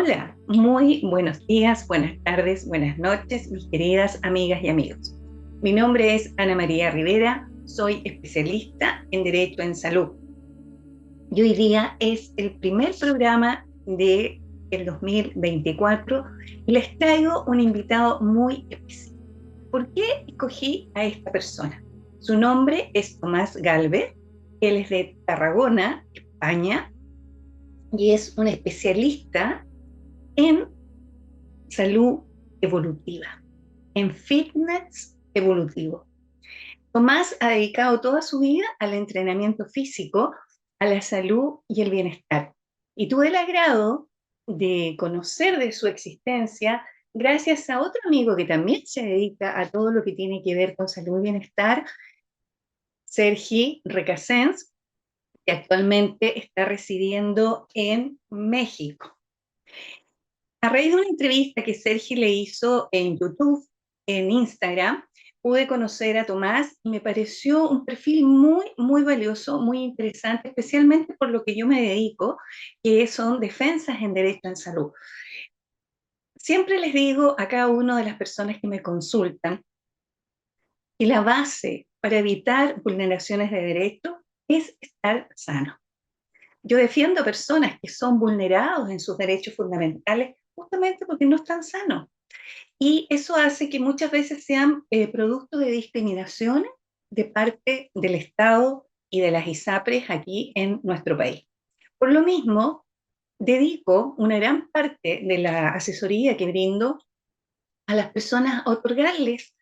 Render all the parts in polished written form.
Hola, muy buenos días, buenas tardes, buenas noches, mis queridas amigas y amigos. Mi nombre es Ana María Rivera, soy especialista en Derecho en Salud. Y hoy día es el primer programa del 2024 y les traigo un invitado muy especial. ¿Por qué escogí a esta persona? Su nombre es Tomás Galvez, él es de Tarragona, España, y es un especialista en salud evolutiva, en fitness evolutivo. Tomás ha dedicado toda su vida al entrenamiento físico, a la salud y el bienestar. Y tuve el agrado de conocer de su existencia gracias a otro amigo que también se dedica a todo lo que tiene que ver con salud y bienestar, Sergi Recasens, que actualmente está residiendo en México. A raíz de una entrevista que Sergi le hizo en YouTube, en Instagram, pude conocer a Tomás y me pareció un perfil muy valioso, muy interesante, especialmente por lo que yo me dedico, que son defensas en derecho en salud. Siempre les digo a cada una de las personas que me consultan que la base para evitar vulneraciones de derechos es estar sano. Yo defiendo a personas que son vulnerados en sus derechos fundamentales justamente porque no están sanos. Y eso hace que muchas veces sean producto de discriminaciones de parte del Estado y de las ISAPRES aquí en nuestro país. Por lo mismo, dedico una gran parte de la asesoría que brindo a las personas a otorgarles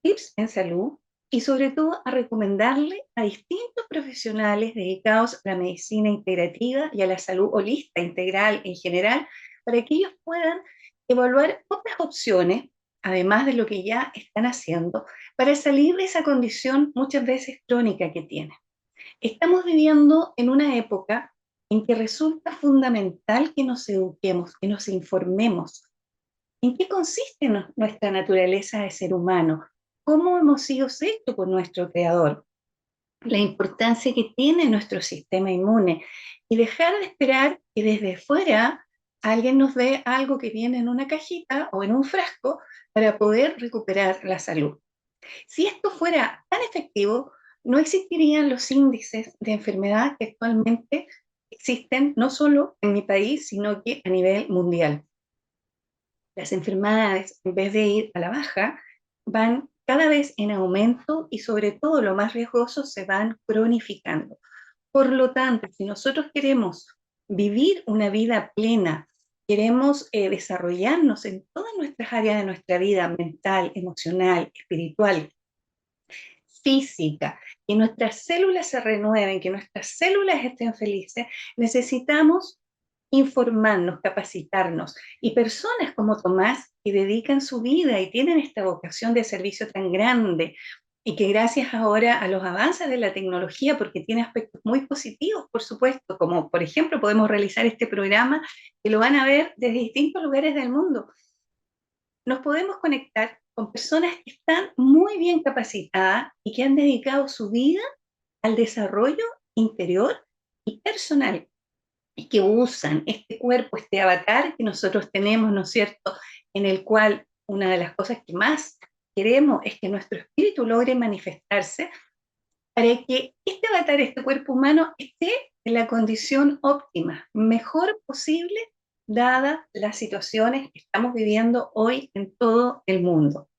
tips en salud y sobre todo a recomendarle a distintos profesionales dedicados a la medicina integrativa y a la salud holística integral en general, para que ellos puedan evaluar otras opciones, además de lo que ya están haciendo, para salir de esa condición muchas veces crónica que tienen. Estamos viviendo en una época en que resulta fundamental que nos eduquemos, que nos informemos. ¿En qué consiste nuestra naturaleza de ser humano? ¿Cómo hemos sido hechos por nuestro Creador? La importancia que tiene nuestro sistema inmune y dejar de esperar que desde fuera alguien nos dé algo que viene en una cajita o en un frasco para poder recuperar la salud. Si esto fuera tan efectivo, no existirían los índices de enfermedad que actualmente existen no solo en mi país, sino que a nivel mundial. Las enfermedades, en vez de ir a la baja, van cada vez en aumento y sobre todo lo más riesgoso se van cronificando. Por lo tanto, si nosotros queremos vivir una vida plena, queremos desarrollarnos en todas nuestras áreas de nuestra vida, mental, emocional, espiritual, física, que nuestras células se renueven, que nuestras células estén felices, necesitamos informarnos, capacitarnos. Y personas como Tomás, que dedican su vida y tienen esta vocación de servicio tan grande, y que gracias ahora a los avances de la tecnología, porque tiene aspectos muy positivos, por supuesto, como por ejemplo podemos realizar este programa, que lo van a ver desde distintos lugares del mundo, nos podemos conectar con personas que están muy bien capacitadas y que han dedicado su vida al desarrollo interior y personal, y que usan este cuerpo, este avatar que nosotros tenemos, ¿no es cierto?, en el cual una de las cosas que más queremos es que nuestro espíritu logre manifestarse para que este avatar, este cuerpo humano, esté en la condición óptima, mejor posible, dadas las situaciones que estamos viviendo hoy en todo el mundo.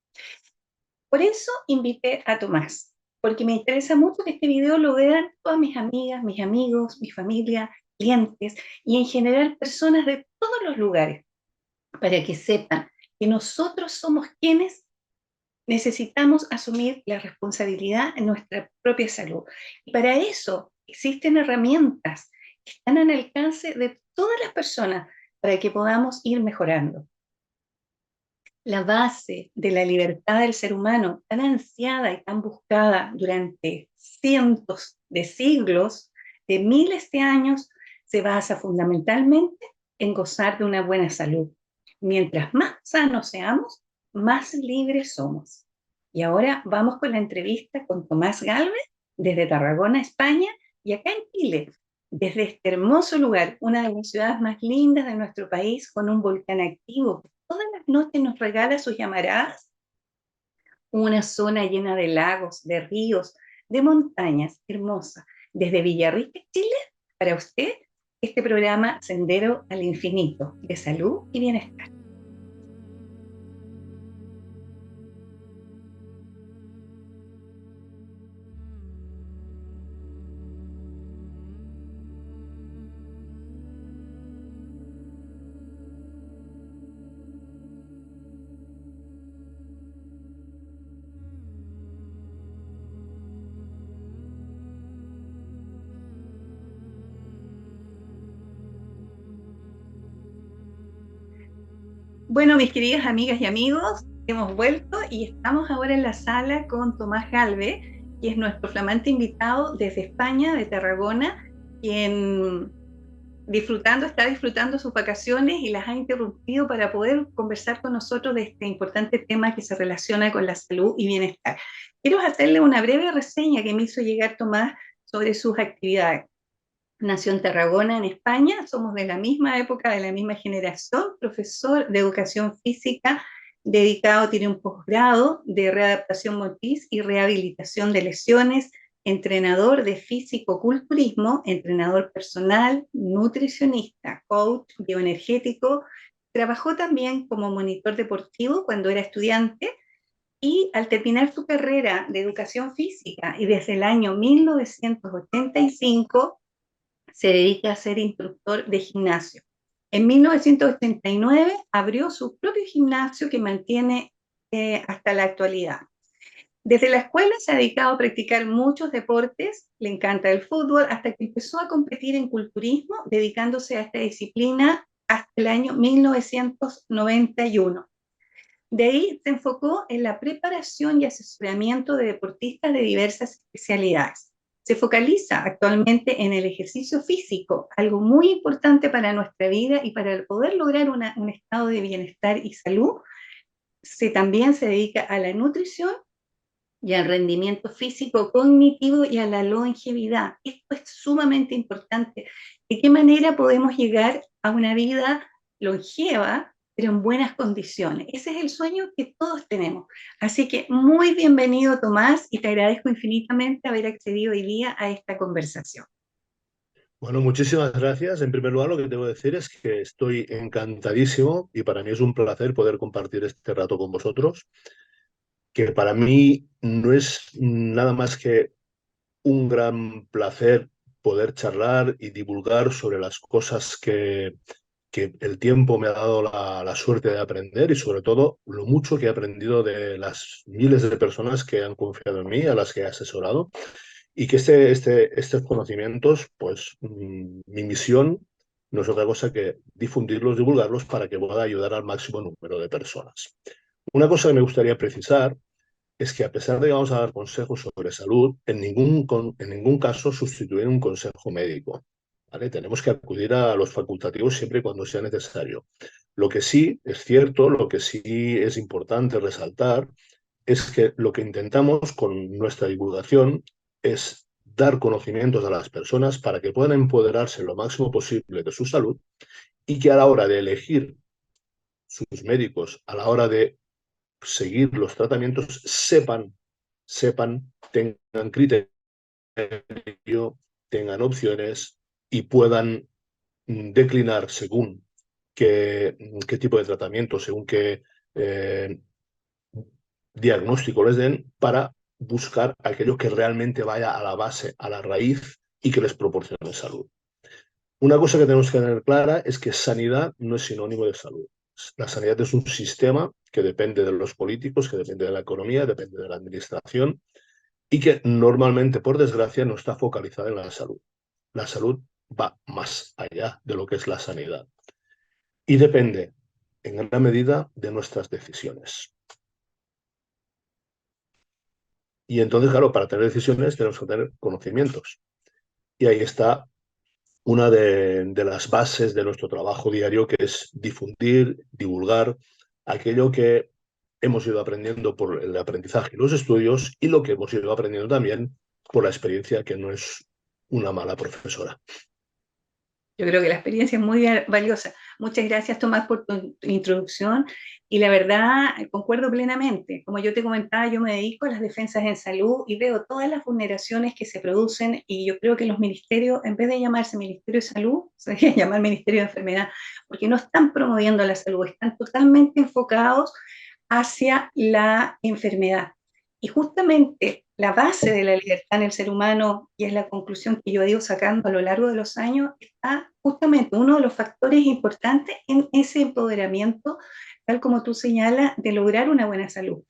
Por eso invité a Tomás, porque me interesa mucho que este video lo vean todas mis amigas, mis amigos, mi familia, clientes y en general personas de todos los lugares, para que sepan que nosotros somos quienes necesitamos asumir la responsabilidad en nuestra propia salud. Y para eso existen herramientas que están al alcance de todas las personas para que podamos ir mejorando. La base de la libertad del ser humano, tan ansiada y tan buscada durante cientos de siglos, de miles de años, se basa fundamentalmente en gozar de una buena salud. Mientras más sanos seamos, más libres somos. Y ahora vamos con la entrevista con Tomás Galvez desde Tarragona, España, y acá en Chile. desde este hermoso lugar, una de las ciudades más lindas de nuestro país, con un volcán activo que todas las noches nos regala sus llamaradas, una zona llena de lagos, de ríos, de montañas hermosas. Desde Villarrica, Chile, para usted, este programa Sendero al Infinito, de salud y bienestar. Bueno, mis queridas amigas y amigos, hemos vuelto y estamos ahora en la sala con Tomás Galve, que es nuestro flamante invitado desde España, de Tarragona, quien está disfrutando sus vacaciones y las ha interrumpido para poder conversar con nosotros de este importante tema que se relaciona con la salud y bienestar. Quiero hacerle una breve reseña que me hizo llegar Tomás sobre sus actividades. Nació en Tarragona, en España, somos de la misma época, de la misma generación, profesor de educación física, dedicado, tiene un posgrado de readaptación motriz y rehabilitación de lesiones, entrenador de físico-culturismo, entrenador personal, nutricionista, coach bioenergético, trabajó también como monitor deportivo cuando era estudiante y al terminar su carrera de educación física y desde el año 1985 se dedica a ser instructor de gimnasio. En 1989 abrió su propio gimnasio que mantiene hasta la actualidad. Desde la escuela se ha dedicado a practicar muchos deportes, le encanta el fútbol, hasta que empezó a competir en culturismo, dedicándose a esta disciplina hasta el año 1991. De ahí se enfocó en la preparación y asesoramiento de deportistas de diversas especialidades. Se focaliza actualmente en el ejercicio físico, algo muy importante para nuestra vida y para poder lograr un estado de bienestar y salud. También se dedica a la nutrición y al rendimiento físico, cognitivo y a la longevidad. Esto es sumamente importante. ¿De qué manera podemos llegar a una vida longeva, pero en buenas condiciones? Ese es el sueño que todos tenemos. Así que muy bienvenido, Tomás, y te agradezco infinitamente haber accedido hoy día a esta conversación. Bueno, muchísimas gracias. En primer lugar, lo que debo decir es que estoy encantadísimo y para mí es un placer poder compartir este rato con vosotros, que para mí no es nada más que un gran placer poder charlar y divulgar sobre las cosas que el tiempo me ha dado la suerte de aprender y sobre todo lo mucho que he aprendido de las miles de personas que han confiado en mí, a las que he asesorado. Y que estos conocimientos, pues mi misión no es otra cosa que difundirlos, divulgarlos para que pueda ayudar al máximo número de personas. Una cosa que me gustaría precisar es que a pesar de que vamos a dar consejos sobre salud, en ningún caso sustituir un consejo médico. ¿Vale? Tenemos que acudir a los facultativos siempre y cuando sea necesario. Lo que sí es cierto, lo que sí es importante resaltar es que lo que intentamos con nuestra divulgación es dar conocimientos a las personas para que puedan empoderarse lo máximo posible de su salud y que a la hora de elegir sus médicos, a la hora de seguir los tratamientos, tengan criterio, tengan opciones y puedan declinar según qué tipo de tratamiento, según qué eh, diagnóstico les den para buscar aquello que realmente vaya a la base, a la raíz y que les proporcione salud. Una cosa que tenemos que tener clara es que sanidad no es sinónimo de salud. La sanidad es un sistema que depende de los políticos, que depende de la economía, depende de la administración y que normalmente, por desgracia, no está focalizada en la salud. La salud va más allá de lo que es la sanidad y depende en gran medida de nuestras decisiones. Y entonces, claro, para tener decisiones tenemos que tener conocimientos. Y ahí está una de las bases de nuestro trabajo diario, que es difundir, divulgar aquello que hemos ido aprendiendo por el aprendizaje y los estudios y lo que hemos ido aprendiendo también por la experiencia, que no es una mala profesora. Yo creo que la experiencia es muy valiosa. Muchas gracias, Tomás, por tu introducción. Y la verdad, concuerdo plenamente. Como yo te comentaba, yo me dedico a las defensas en salud y veo todas las vulneraciones que se producen y yo creo que los ministerios, en vez de llamarse Ministerio de Salud, se deberían llamar Ministerio de Enfermedad, porque no están promoviendo la salud, están totalmente enfocados hacia la enfermedad. Y justamente la base de la libertad en el ser humano, y es la conclusión que yo he ido sacando a lo largo de los años, está justamente uno de los factores importantes en ese empoderamiento, tal como tú señalas, de lograr una buena salud.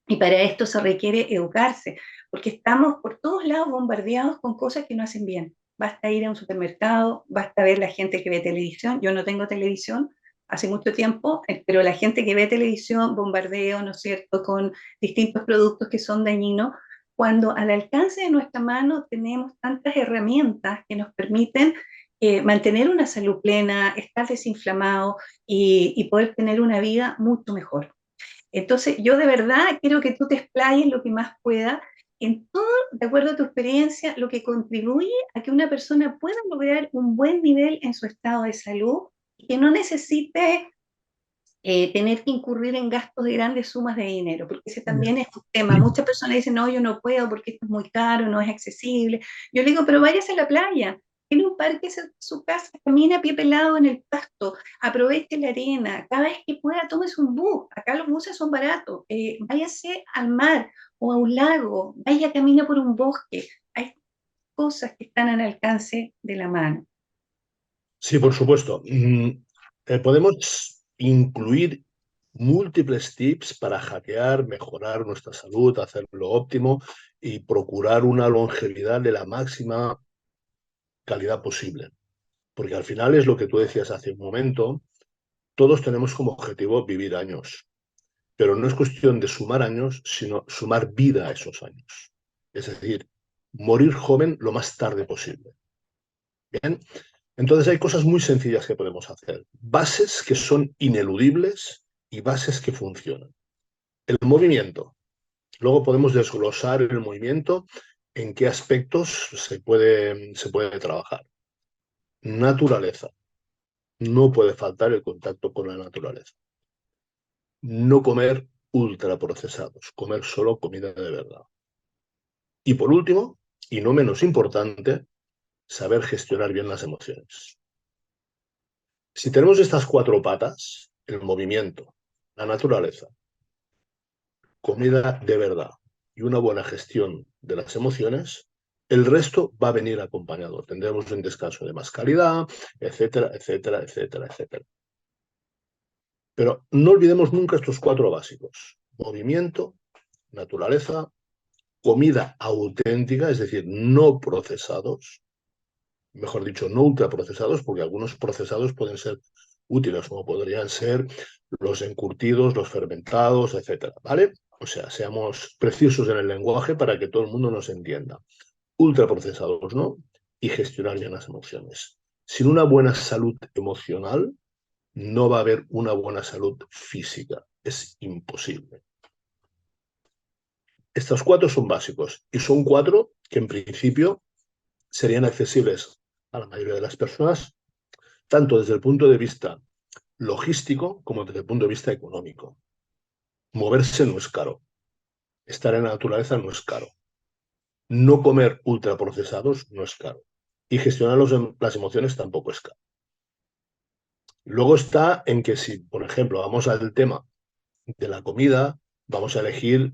Y para esto se requiere educarse, porque estamos por todos lados bombardeados con cosas que no hacen bien. Basta ir a un supermercado, basta ver la gente que ve televisión. Yo no tengo televisión hace mucho tiempo, pero la gente que ve televisión, bombardeo, ¿no es cierto?, con distintos productos que son dañinos, cuando al alcance de nuestra mano tenemos tantas herramientas que nos permiten mantener una salud plena, estar desinflamado y poder tener una vida mucho mejor. Entonces, yo de verdad quiero que tú te explayes lo que más pueda en todo, de acuerdo a tu experiencia, lo que contribuye a que una persona pueda lograr un buen nivel en su estado de salud y que no necesite tener que incurrir en gastos de grandes sumas de dinero, porque ese también es un tema. Muchas personas dicen, no, yo no puedo porque esto es muy caro, no es accesible. Yo le digo, pero váyase a la playa, tiene un parque cerca de su casa, camina a pie pelado en el pasto, aproveche la arena, cada vez que pueda, tómese un bus, acá los buses son baratos, váyase al mar o a un lago, vaya, camina por un bosque. Hay cosas que están al alcance de la mano. Sí, por supuesto. Podemos incluir múltiples tips para hackear, mejorar nuestra salud, hacerlo óptimo y procurar una longevidad de la máxima calidad posible. Porque al final es lo que tú decías hace un momento, todos tenemos como objetivo vivir años, pero no es cuestión de sumar años, sino sumar vida a esos años. Es decir, morir joven lo más tarde posible. Bien, entonces hay cosas muy sencillas que podemos hacer, bases que son ineludibles y bases que funcionan. El movimiento. Luego podemos desglosar el movimiento en qué aspectos se puede trabajar. Naturaleza. No puede faltar el contacto con la naturaleza. No comer ultraprocesados, comer solo comida de verdad. Y por último, y no menos importante, saber gestionar bien las emociones. Si tenemos estas cuatro patas, el movimiento, la naturaleza, comida de verdad y una buena gestión de las emociones, el resto va a venir acompañado. Tendremos un descanso de más calidad, etcétera, etcétera, etcétera, etcétera. Pero no olvidemos nunca estos cuatro básicos. Movimiento, naturaleza, comida auténtica, es decir, no procesados, mejor dicho, no ultraprocesados, porque algunos procesados pueden ser útiles, como podrían ser los encurtidos, los fermentados, etcétera, ¿vale? O sea, seamos precisos en el lenguaje para que todo el mundo nos entienda. Ultraprocesados, ¿no? Y gestionar bien las emociones. Sin una buena salud emocional, no va a haber una buena salud física. Es imposible. Estos cuatro son básicos y son cuatro que en principio serían accesibles a la mayoría de las personas, tanto desde el punto de vista logístico como desde el punto de vista económico. Moverse no es caro. Estar en la naturaleza no es caro. No comer ultraprocesados no es caro. Y gestionar las emociones tampoco es caro. Luego está en que si, por ejemplo, vamos al tema de la comida, vamos a elegir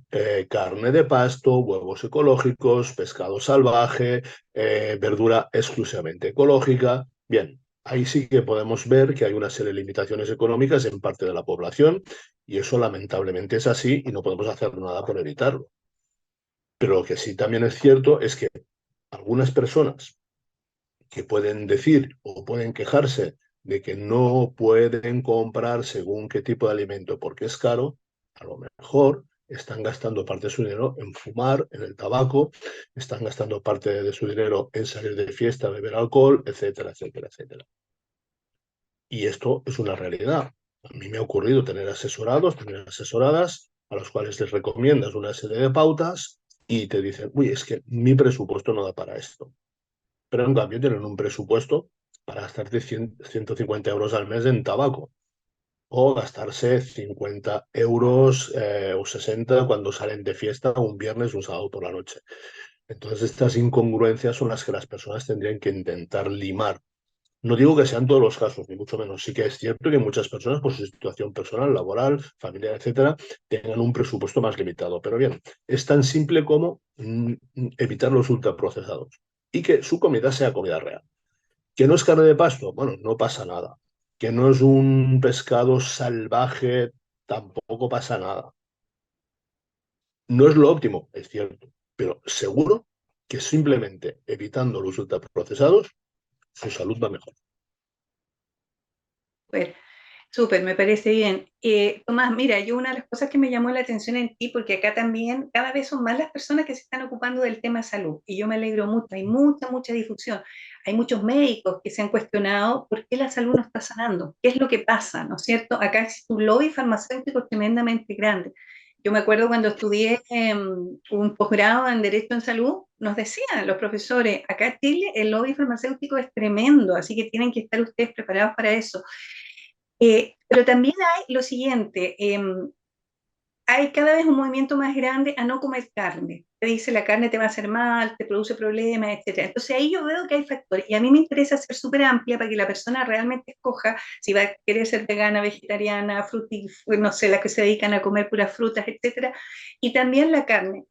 carne de pasto, huevos ecológicos, pescado salvaje, verdura exclusivamente ecológica. Bien, ahí sí que podemos ver que hay una serie de limitaciones económicas en parte de la población y eso lamentablemente es así y no podemos hacer nada por evitarlo. Pero lo que sí también es cierto es que algunas personas que pueden decir o pueden quejarse de que no pueden comprar según qué tipo de alimento porque es caro, a lo mejor están gastando parte de su dinero en fumar, en el tabaco, están gastando parte de su dinero en salir de fiesta, beber alcohol, etcétera, etcétera, etcétera. Y esto es una realidad. A mí me ha ocurrido tener asesorados, tener asesoradas, a los cuales les recomiendas una serie de pautas y te dicen, uy, es que mi presupuesto no da para esto. Pero en cambio tienen un presupuesto para gastarte 150 euros al mes en tabaco o gastarse 50 euros o 60 cuando salen de fiesta un viernes o un sábado por la noche. Entonces, estas incongruencias son las que las personas tendrían que intentar limar. No digo que sean todos los casos, ni mucho menos. Sí que es cierto que muchas personas, por su situación personal, laboral, familiar, etcétera, tengan un presupuesto más limitado. Pero bien, es tan simple como evitar los ultraprocesados y que su comida sea comida real. ¿Que no es carne de pasto? Bueno, no pasa nada. ¿Que no es un pescado salvaje? Tampoco pasa nada. No es lo óptimo, es cierto, pero seguro que simplemente evitando los ultraprocesados, su salud va mejor. Bueno, súper, me parece bien. Tomás, mira, yo una de las cosas que me llamó la atención en ti, porque acá también cada vez son más las personas que se están ocupando del tema salud, y yo me alegro mucho, hay mucha difusión. Hay muchos médicos que se han cuestionado por qué la salud no está sanando, qué es lo que pasa, ¿no es cierto? Acá existe un lobby farmacéutico tremendamente grande. Yo me acuerdo cuando estudié un posgrado en Derecho en Salud, nos decían los profesores, acá en Chile el lobby farmacéutico es tremendo, así que tienen que estar ustedes preparados para eso. Pero también hay lo siguiente, hay cada vez un movimiento más grande a no comer carne. Te dice la carne te va a hacer mal, te produce problemas, etcétera. Entonces ahí yo veo que hay factores y a mí me interesa ser súper amplia para que la persona realmente escoja si va a querer ser vegana, vegetariana, frutífera, no sé, las que se dedican a comer puras frutas, etcétera. Y también la carne.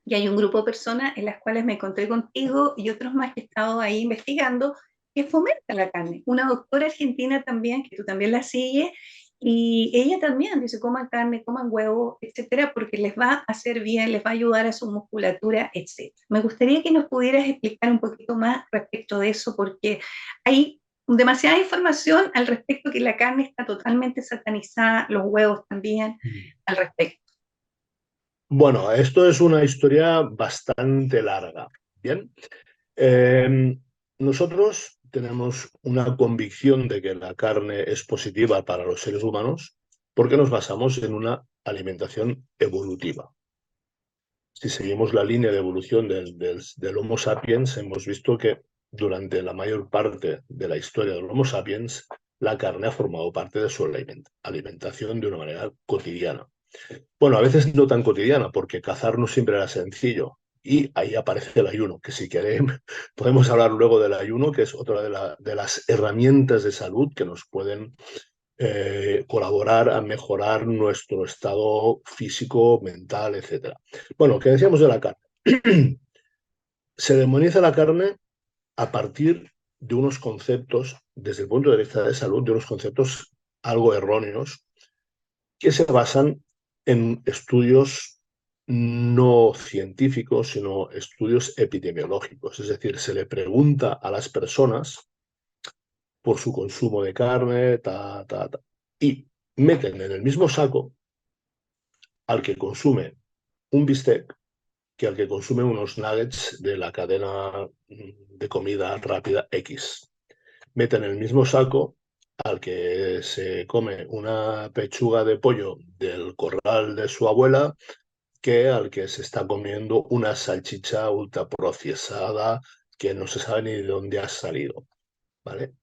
Y hay un grupo de personas en las cuales me encontré contigo y otros más que he estado ahí investigando que fomentan la carne. Una doctora argentina también, que tú también la sigues, y ella también dice, coman carne, coman huevo, etcétera, porque les va a hacer bien, les va a ayudar a su musculatura, etcétera. Me gustaría que nos pudieras explicar un poquito más respecto de eso, porque hay demasiada información al respecto que la carne está totalmente satanizada, los huevos también al respecto. Bueno, esto es una historia bastante larga. Bien, Eh, nosotros tenemos una convicción de que la carne es positiva para los seres humanos porque nos basamos en una alimentación evolutiva. Si seguimos la línea de evolución del Homo sapiens, hemos visto que durante la mayor parte de la historia del Homo sapiens, la carne ha formado parte de su alimentación de una manera cotidiana. Bueno, a veces no tan cotidiana, porque cazar no siempre era sencillo. Y ahí aparece el ayuno, que si queréis podemos hablar luego del ayuno, que es otra de las herramientas de salud que nos pueden colaborar a mejorar nuestro estado físico, mental, etcétera. Bueno, ¿qué decíamos de la carne? Se demoniza la carne a partir de unos conceptos, desde el punto de vista de salud, de unos conceptos algo erróneos que se basan en estudios no científicos, sino estudios epidemiológicos. Es decir, se le pregunta a las personas por su consumo de carne, y meten en el mismo saco al que consume un bistec que al que consume unos nuggets de la cadena de comida rápida X. Meten en el mismo saco al que se come una pechuga de pollo del corral de su abuela que al que se está comiendo una salchicha ultraprocesada que no se sabe ni de dónde ha salido, ¿vale?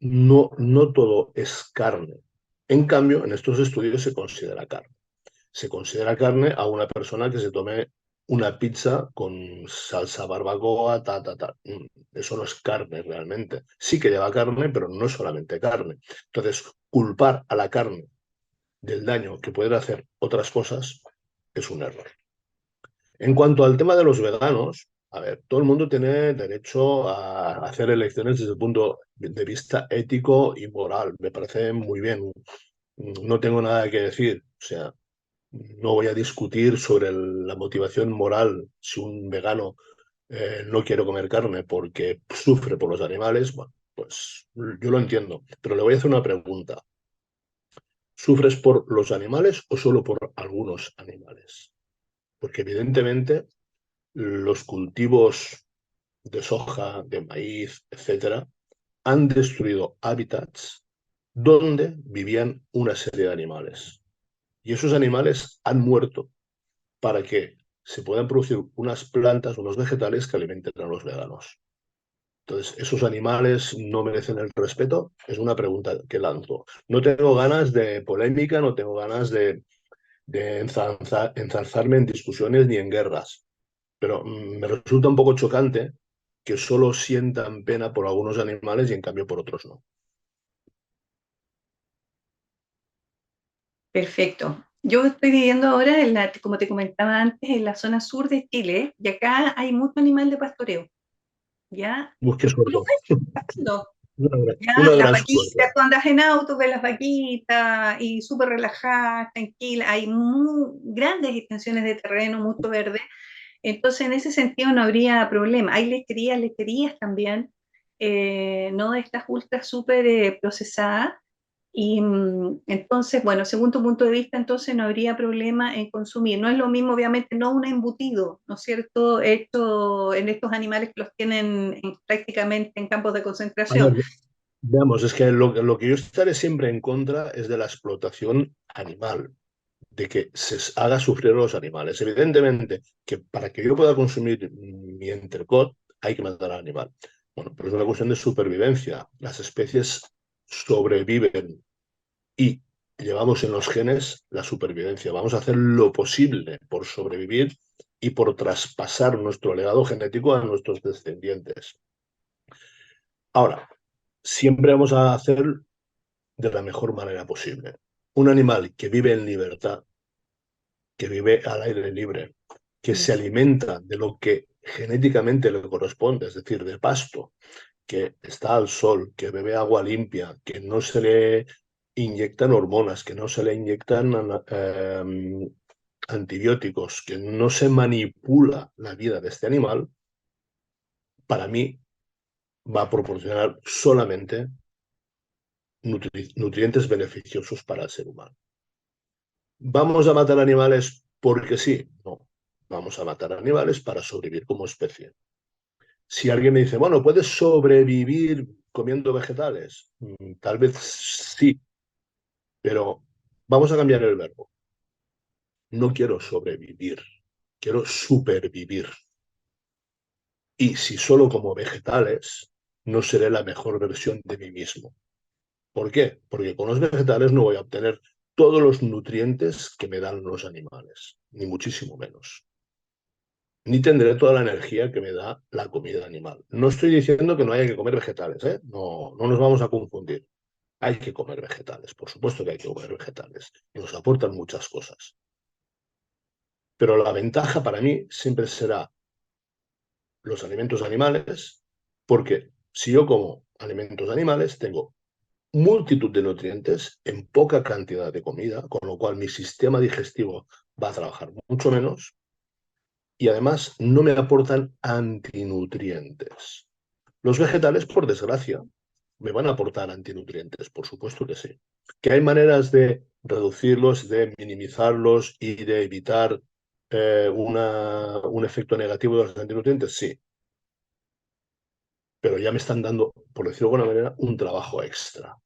No todo es carne. En cambio, en estos estudios se considera carne. Se considera carne a una persona que se tome una pizza con salsa barbacoa, Eso no es carne realmente. Sí que lleva carne, pero no es solamente carne. Entonces, culpar a la carne del daño que pueden hacer otras cosas es un error. En cuanto al tema de los veganos, a ver, todo el mundo tiene derecho a hacer elecciones desde el punto de vista ético y moral. Me parece muy bien. No tengo nada que decir. O sea, no voy a discutir sobre la motivación moral si un vegano no quiere comer carne porque sufre por los animales. Bueno, pues yo lo entiendo. Pero le voy a hacer una pregunta. ¿Sufres por los animales o solo por algunos animales? Porque evidentemente los cultivos de soja, de maíz, etcétera, han destruido hábitats donde vivían una serie de animales. Y esos animales han muerto para que se puedan producir unas plantas, unos vegetales que alimenten a los veganos. Entonces, ¿esos animales no merecen el respeto? Es una pregunta que lanzo. No tengo ganas de polémica, no tengo ganas de enzarzarme en discusiones ni en guerras, pero me resulta un poco chocante que solo sientan pena por algunos animales y en cambio por otros no. Perfecto. Yo estoy viviendo ahora, como te comentaba antes, en la zona sur de Chile, y acá hay mucho animal de pastoreo, ¿ya? Qué Tú lo suerte. ves pasando, ¿ya? Una Las gran suerte. vaquitas, tú andas en auto, ves las vaquitas, y súper relajadas, tranquilas, hay muy grandes extensiones de terreno, mucho verde, entonces en ese sentido no habría problema. Hay lecherías también, no de estas ultras súper procesadas, y entonces, bueno, según tu punto de vista, entonces no habría problema en consumir. No es lo mismo, obviamente, no un embutido, ¿no es cierto?, hecho en estos animales que los tienen prácticamente en campos de A ver, concentración. veamos, es que lo que yo estaré siempre en contra es de la explotación animal, de que se haga sufrir a los animales. Evidentemente que para que yo pueda consumir mi entrecot hay que matar al animal. Bueno, pero es una cuestión de supervivencia. Las especies sobreviven y llevamos en los genes la supervivencia. Vamos a hacer lo posible por sobrevivir y por traspasar nuestro legado genético a nuestros descendientes. Ahora, siempre vamos a hacer de la mejor manera posible. Un animal que vive en libertad, que vive al aire libre, que Mm. se alimenta de lo que genéticamente le corresponde, es decir, de pasto, que está al sol, que bebe agua limpia, que no se le inyectan hormonas, que no se le inyectan antibióticos, que no se manipula la vida de este animal, para mí va a proporcionar solamente nutrientes beneficiosos para el ser humano. ¿Vamos a matar animales porque sí? No. Vamos a matar animales para sobrevivir como especie. Si alguien me dice, bueno, ¿puedes sobrevivir comiendo vegetales? Tal vez sí, pero vamos a cambiar el verbo. No quiero sobrevivir, quiero supervivir. Y si solo como vegetales, no seré la mejor versión de mí mismo. ¿Por qué? Porque con los vegetales no voy a obtener todos los nutrientes que me dan los animales, ni muchísimo menos. Ni tendré toda la energía que me da la comida animal. No estoy diciendo que no haya que comer vegetales, ¿eh? No, no nos vamos a confundir. Hay que comer vegetales, por supuesto que hay que comer vegetales, y nos aportan muchas cosas. Pero la ventaja para mí siempre será los alimentos animales, porque si yo como alimentos animales, tengo multitud de nutrientes en poca cantidad de comida, con lo cual mi sistema digestivo va a trabajar mucho menos y además no me aportan antinutrientes. Los vegetales, por desgracia, me van a aportar antinutrientes, por supuesto que sí. ¿Que hay maneras de reducirlos, de minimizarlos y de evitar un efecto negativo de los antinutrientes? Sí, pero ya me están dando, por decirlo de alguna manera, un trabajo extra.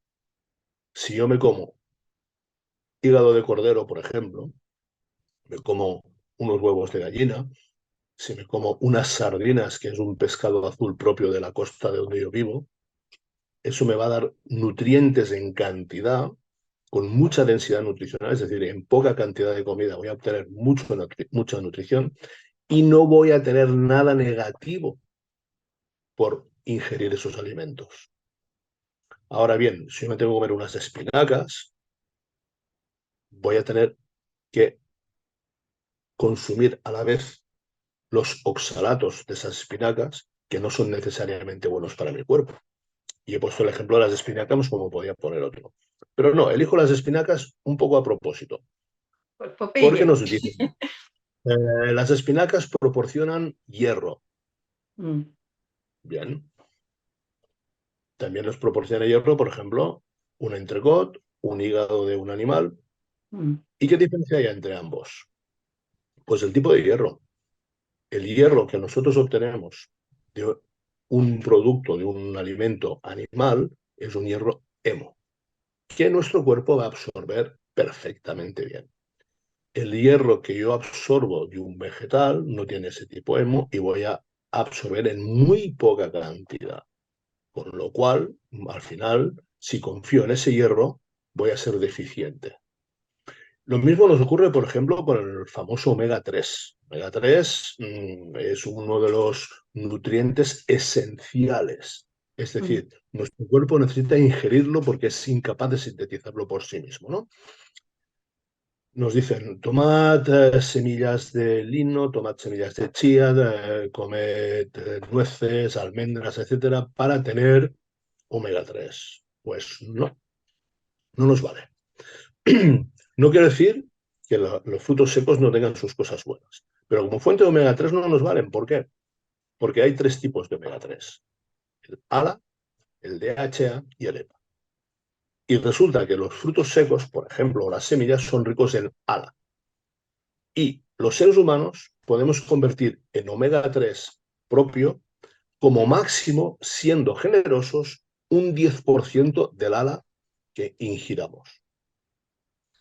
Si yo me como hígado de cordero, por ejemplo, me como unos huevos de gallina, si me como unas sardinas, que es un pescado azul propio de la costa de donde yo vivo, eso me va a dar nutrientes en cantidad, con mucha densidad nutricional, es decir, en poca cantidad de comida voy a obtener mucha nutrición y no voy a tener nada negativo por ingerir esos alimentos. Ahora bien, si yo me tengo que comer unas espinacas, voy a tener que consumir a la vez los oxalatos de esas espinacas que no son necesariamente buenos para mi cuerpo. Y he puesto el ejemplo de las espinacas como podía poner otro. Pero no, elijo las espinacas un poco a propósito, Por porque Popeye. nos dicen, las espinacas proporcionan hierro. Mm, Bien, también nos proporciona hierro, por ejemplo, un entrecot, un hígado de un animal. mm, ¿Y qué diferencia hay entre ambos? Pues el tipo de hierro. El hierro que nosotros obtenemos de un producto, de un alimento animal, es un hierro hemo, que nuestro cuerpo va a absorber perfectamente bien. El hierro que yo absorbo de un vegetal no tiene ese tipo hemo y voy a absorber en muy poca cantidad. Con lo cual, al final, si confío en ese hierro, voy a ser deficiente. Lo mismo nos ocurre, por ejemplo, con el famoso omega 3. Omega 3 es uno de los nutrientes esenciales. Es Mm. decir, nuestro cuerpo necesita ingerirlo porque es incapaz de sintetizarlo por sí mismo, ¿no? Nos dicen, tomad semillas de lino, tomad semillas de chía, comed nueces, almendras, etcétera, para tener omega 3. Pues no, no nos vale. No quiero decir que los frutos secos no tengan sus cosas buenas, pero como fuente de omega 3 no nos valen. ¿Por qué? Porque hay tres tipos de omega 3: el ALA, el DHA y el EPA. Y resulta que los frutos secos, por ejemplo, las semillas, son ricos en ALA. Y los seres humanos podemos convertir en omega 3 propio como máximo, siendo generosos, un 10% del ALA que ingiramos.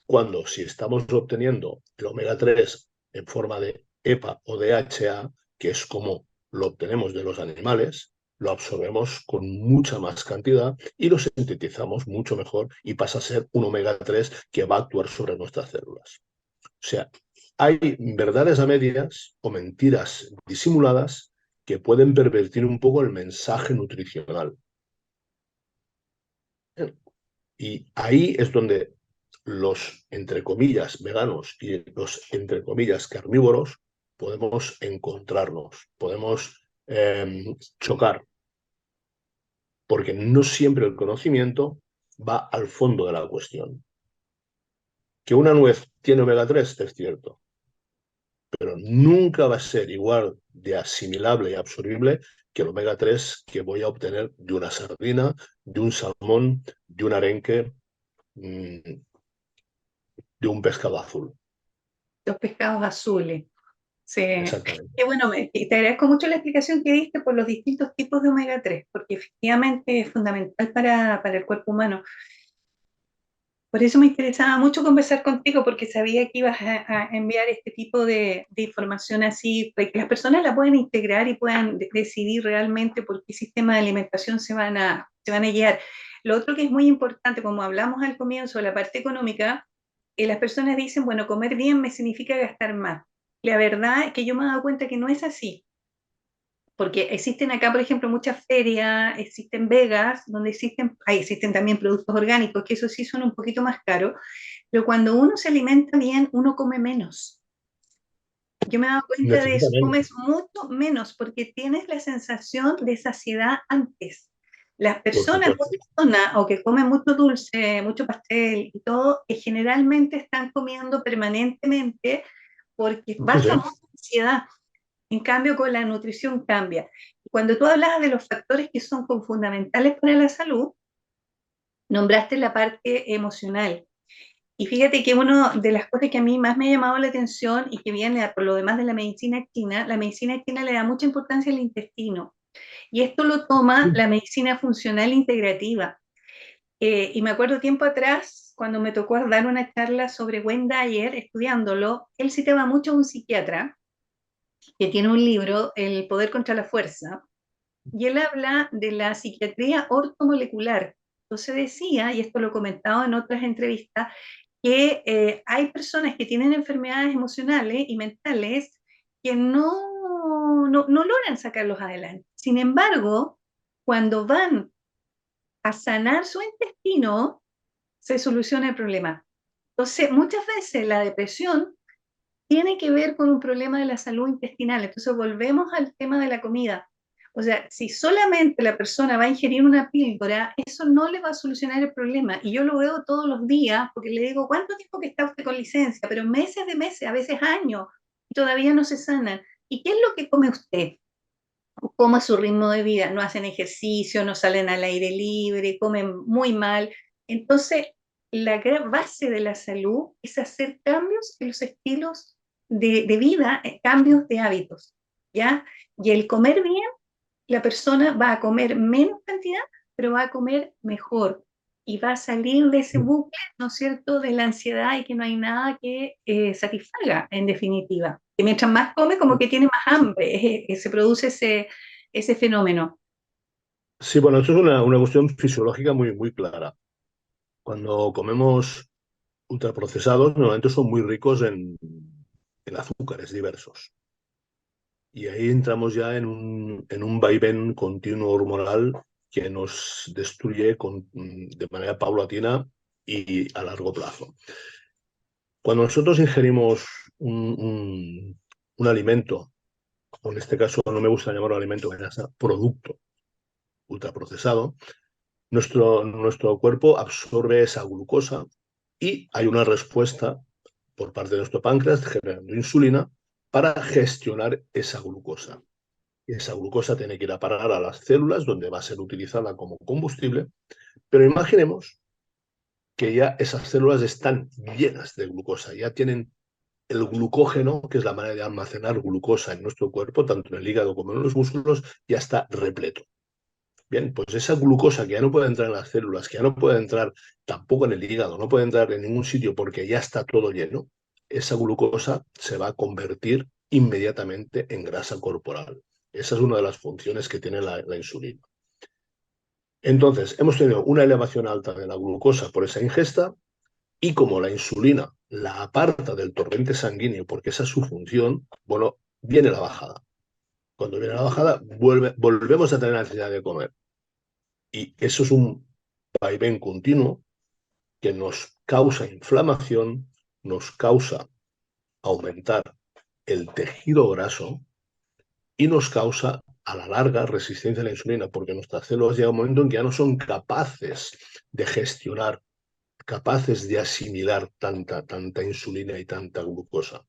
Cuando si estamos obteniendo el omega 3 en forma de EPA o DHA, que es como lo obtenemos de los animales, lo absorbemos con mucha más cantidad y lo sintetizamos mucho mejor y pasa a ser un omega 3 que va a actuar sobre nuestras células. O sea, hay verdades a medias o mentiras disimuladas que pueden pervertir un poco el mensaje nutricional. Y ahí es donde los, entre comillas, veganos y los, entre comillas, carnívoros, podemos encontrarnos, podemos chocar, porque no siempre el conocimiento va al fondo de la cuestión. Que una nuez tiene omega 3 es cierto, pero nunca va a ser igual de asimilable y absorbible que el omega 3 que voy a obtener de una sardina, de un salmón, de un arenque, de un pescado azul. Los pescados azules. Sí. Exactamente. Y bueno, te agradezco mucho la explicación que diste por los distintos tipos de omega 3 porque efectivamente es fundamental para el cuerpo humano. Por eso me interesaba mucho conversar contigo, porque sabía que ibas a enviar este tipo de información así, para que las personas la puedan integrar y puedan decidir realmente por qué sistema de alimentación se van a guiar. Lo otro que es muy importante, como hablamos al comienzo de la parte económica, las personas dicen, bueno, comer bien me significa gastar más. La verdad es que yo me he dado cuenta que no es así, porque existen acá, por ejemplo, muchas ferias, existen vegas, donde existen también productos orgánicos, que eso sí son un poquito más caros, pero cuando uno se alimenta bien, uno come menos. Yo me he dado cuenta de eso, Definitivamente. comes mucho menos porque tienes la sensación de saciedad antes. Las Por personas supuesto. o que comen mucho dulce, mucho pastel y todo, que generalmente están comiendo permanentemente porque Sí, baja sí. mucho la ansiedad. En cambio, con la nutrición cambia. Cuando tú hablabas de los factores que son fundamentales para la salud, nombraste la parte emocional. Y fíjate que una de las cosas que a mí más me ha llamado la atención y que viene por lo demás de la medicina china le da mucha importancia al intestino. Y esto lo toma la medicina funcional integrativa. Y me acuerdo tiempo atrás, cuando me tocó dar una charla sobre Wayne Dyer, estudiándolo, él citaba mucho a un psiquiatra que tiene un libro, El poder contra la fuerza, y él habla de la psiquiatría ortomolecular. Entonces decía, y esto lo he comentado en otras entrevistas, que hay personas que tienen enfermedades emocionales y mentales que no logran sacarlos adelante. Sin embargo, cuando van a sanar su intestino, se soluciona el problema. Entonces, muchas veces la depresión tiene que ver con un problema de la salud intestinal. Entonces volvemos al tema de la comida. O sea, si solamente la persona va a ingerir una píldora, eso no le va a solucionar el problema. Y yo lo veo todos los días porque le digo, ¿cuánto tiempo que está usted con licencia? Pero meses de meses, a veces años, y todavía no se sanan. ¿Y qué es lo que come usted? ¿Cómo es su ritmo de vida? No hacen ejercicio, no salen al aire libre, comen muy mal. Entonces, la gran base de la salud es hacer cambios en los estilos de vida, cambios de hábitos, ¿ya? Y el comer bien, la persona va a comer menos cantidad, pero va a comer mejor y va a salir de ese bucle, ¿no es cierto?, de la ansiedad y que no hay nada que satisfaga, en definitiva. Que mientras más come, como que tiene más hambre, se produce ese fenómeno. Sí, bueno, esto es una cuestión fisiológica muy clara. Cuando comemos ultraprocesados, normalmente son muy ricos en azúcares diversos. Y ahí entramos ya en un vaivén continuo hormonal que nos destruye de manera paulatina y a largo plazo. Cuando nosotros ingerimos un alimento, o en este caso no me gusta llamarlo alimento, producto ultraprocesado, nuestro cuerpo absorbe esa glucosa y hay una respuesta por parte de nuestro páncreas generando insulina para gestionar esa glucosa. Y esa glucosa tiene que ir a parar a las células donde va a ser utilizada como combustible, pero imaginemos que ya esas células están llenas de glucosa, ya tienen el glucógeno, que es la manera de almacenar glucosa en nuestro cuerpo, tanto en el hígado como en los músculos, ya está repleto. Bien, pues esa glucosa que ya no puede entrar en las células, que ya no puede entrar tampoco en el hígado, no puede entrar en ningún sitio porque ya está todo lleno, esa glucosa se va a convertir inmediatamente en grasa corporal. Esa es una de las funciones que tiene la insulina. Entonces, hemos tenido una elevación alta de la glucosa por esa ingesta y como la insulina la aparta del torrente sanguíneo, porque esa es su función, bueno, viene la bajada. Cuando viene la bajada, volvemos a tener la necesidad de comer. Y eso es un vaivén continuo que nos causa inflamación, nos causa aumentar el tejido graso y nos causa a la larga resistencia a la insulina, porque nuestras células llega un momento en que ya no son capaces de gestionar, capaces de asimilar tanta insulina y tanta glucosa.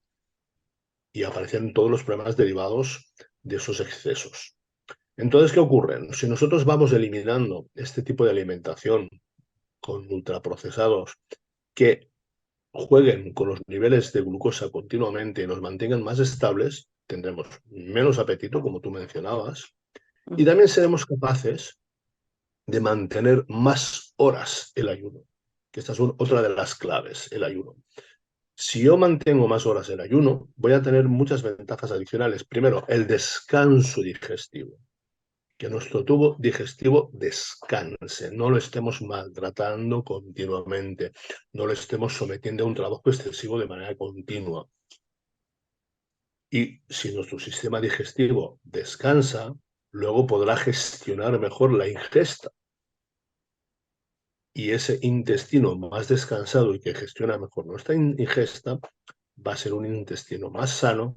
Y aparecen todos los problemas derivados de esos excesos. Entonces, ¿qué ocurre? Si nosotros vamos eliminando este tipo de alimentación con ultraprocesados que jueguen con los niveles de glucosa continuamente y nos mantengan más estables, tendremos menos apetito, como tú mencionabas, y también seremos capaces de mantener más horas el ayuno, que esta es otra de las claves, el ayuno. Si yo mantengo más horas el ayuno, voy a tener muchas ventajas adicionales. Primero, el descanso digestivo, que nuestro tubo digestivo descanse, no lo estemos maltratando continuamente, no lo estemos sometiendo a un trabajo excesivo de manera continua. Y si nuestro sistema digestivo descansa, luego podrá gestionar mejor la ingesta. Y ese intestino más descansado y que gestiona mejor nuestra ingesta va a ser un intestino más sano.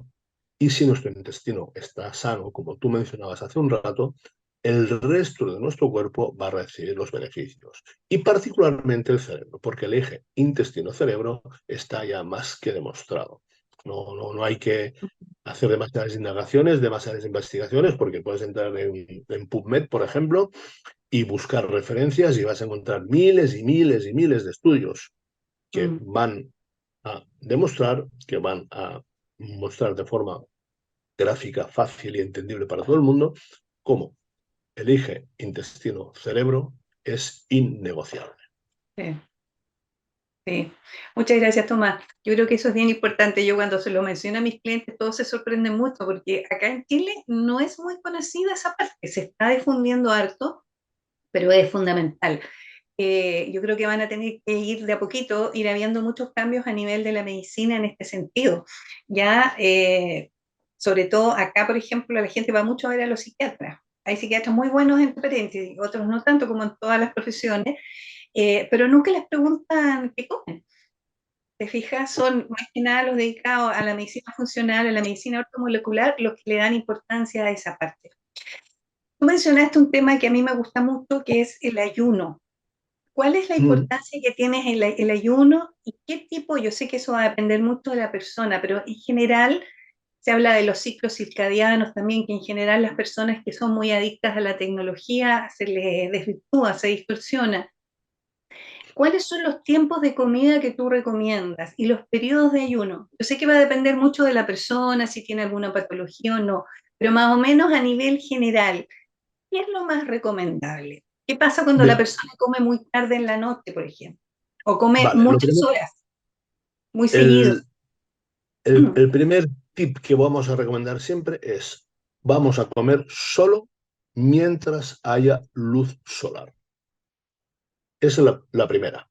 Y si nuestro intestino está sano, como tú mencionabas hace un rato, el resto de nuestro cuerpo va a recibir los beneficios. Y particularmente el cerebro, porque el eje intestino-cerebro está ya más que demostrado. No hay que hacer demasiadas indagaciones, demasiadas investigaciones, porque puedes entrar en PubMed, por ejemplo, y buscar referencias y vas a encontrar miles y miles y miles de estudios que van a demostrar, que van a mostrar de forma gráfica, fácil y entendible para todo el mundo, cómo el eje intestino-cerebro es innegociable. Sí. Sí, muchas gracias, Tomás. Yo creo que eso es bien importante. Yo cuando se lo menciono a mis clientes, todos se sorprenden mucho porque acá en Chile no es muy conocida esa parte. Se está difundiendo harto, pero es fundamental. Yo creo que van a tener que ir de a poquito, ir habiendo muchos cambios a nivel de la medicina en este sentido. Ya, sobre todo acá, por ejemplo, la gente va mucho a ver a los psiquiatras. Hay psiquiatras muy buenos en paréntesis, otros no tanto como en todas las profesiones, pero nunca les preguntan qué comen. ¿Te fijas? Son más que nada los dedicados a la medicina funcional, a la medicina ortomolecular, los que le dan importancia a esa parte. Tú mencionaste un tema que a mí me gusta mucho, que es el ayuno. ¿Cuál es la Mm. importancia que tiene el ayuno y qué tipo? Yo sé que eso va a depender mucho de la persona, pero en general se habla de los ciclos circadianos también, que en general las personas que son muy adictas a la tecnología se les desvirtúa, se distorsiona. ¿Cuáles son los tiempos de comida que tú recomiendas y los periodos de ayuno? Yo sé que va a depender mucho de la persona, si tiene alguna patología o no, pero más o menos a nivel general, ¿qué es lo más recomendable? ¿Qué pasa cuando la Bien, persona come muy tarde en la noche, por ejemplo? O come vale. muchas horas, muy seguido. El, el primer tip que vamos a recomendar siempre es, vamos a comer solo mientras haya luz solar. Esa es la primera.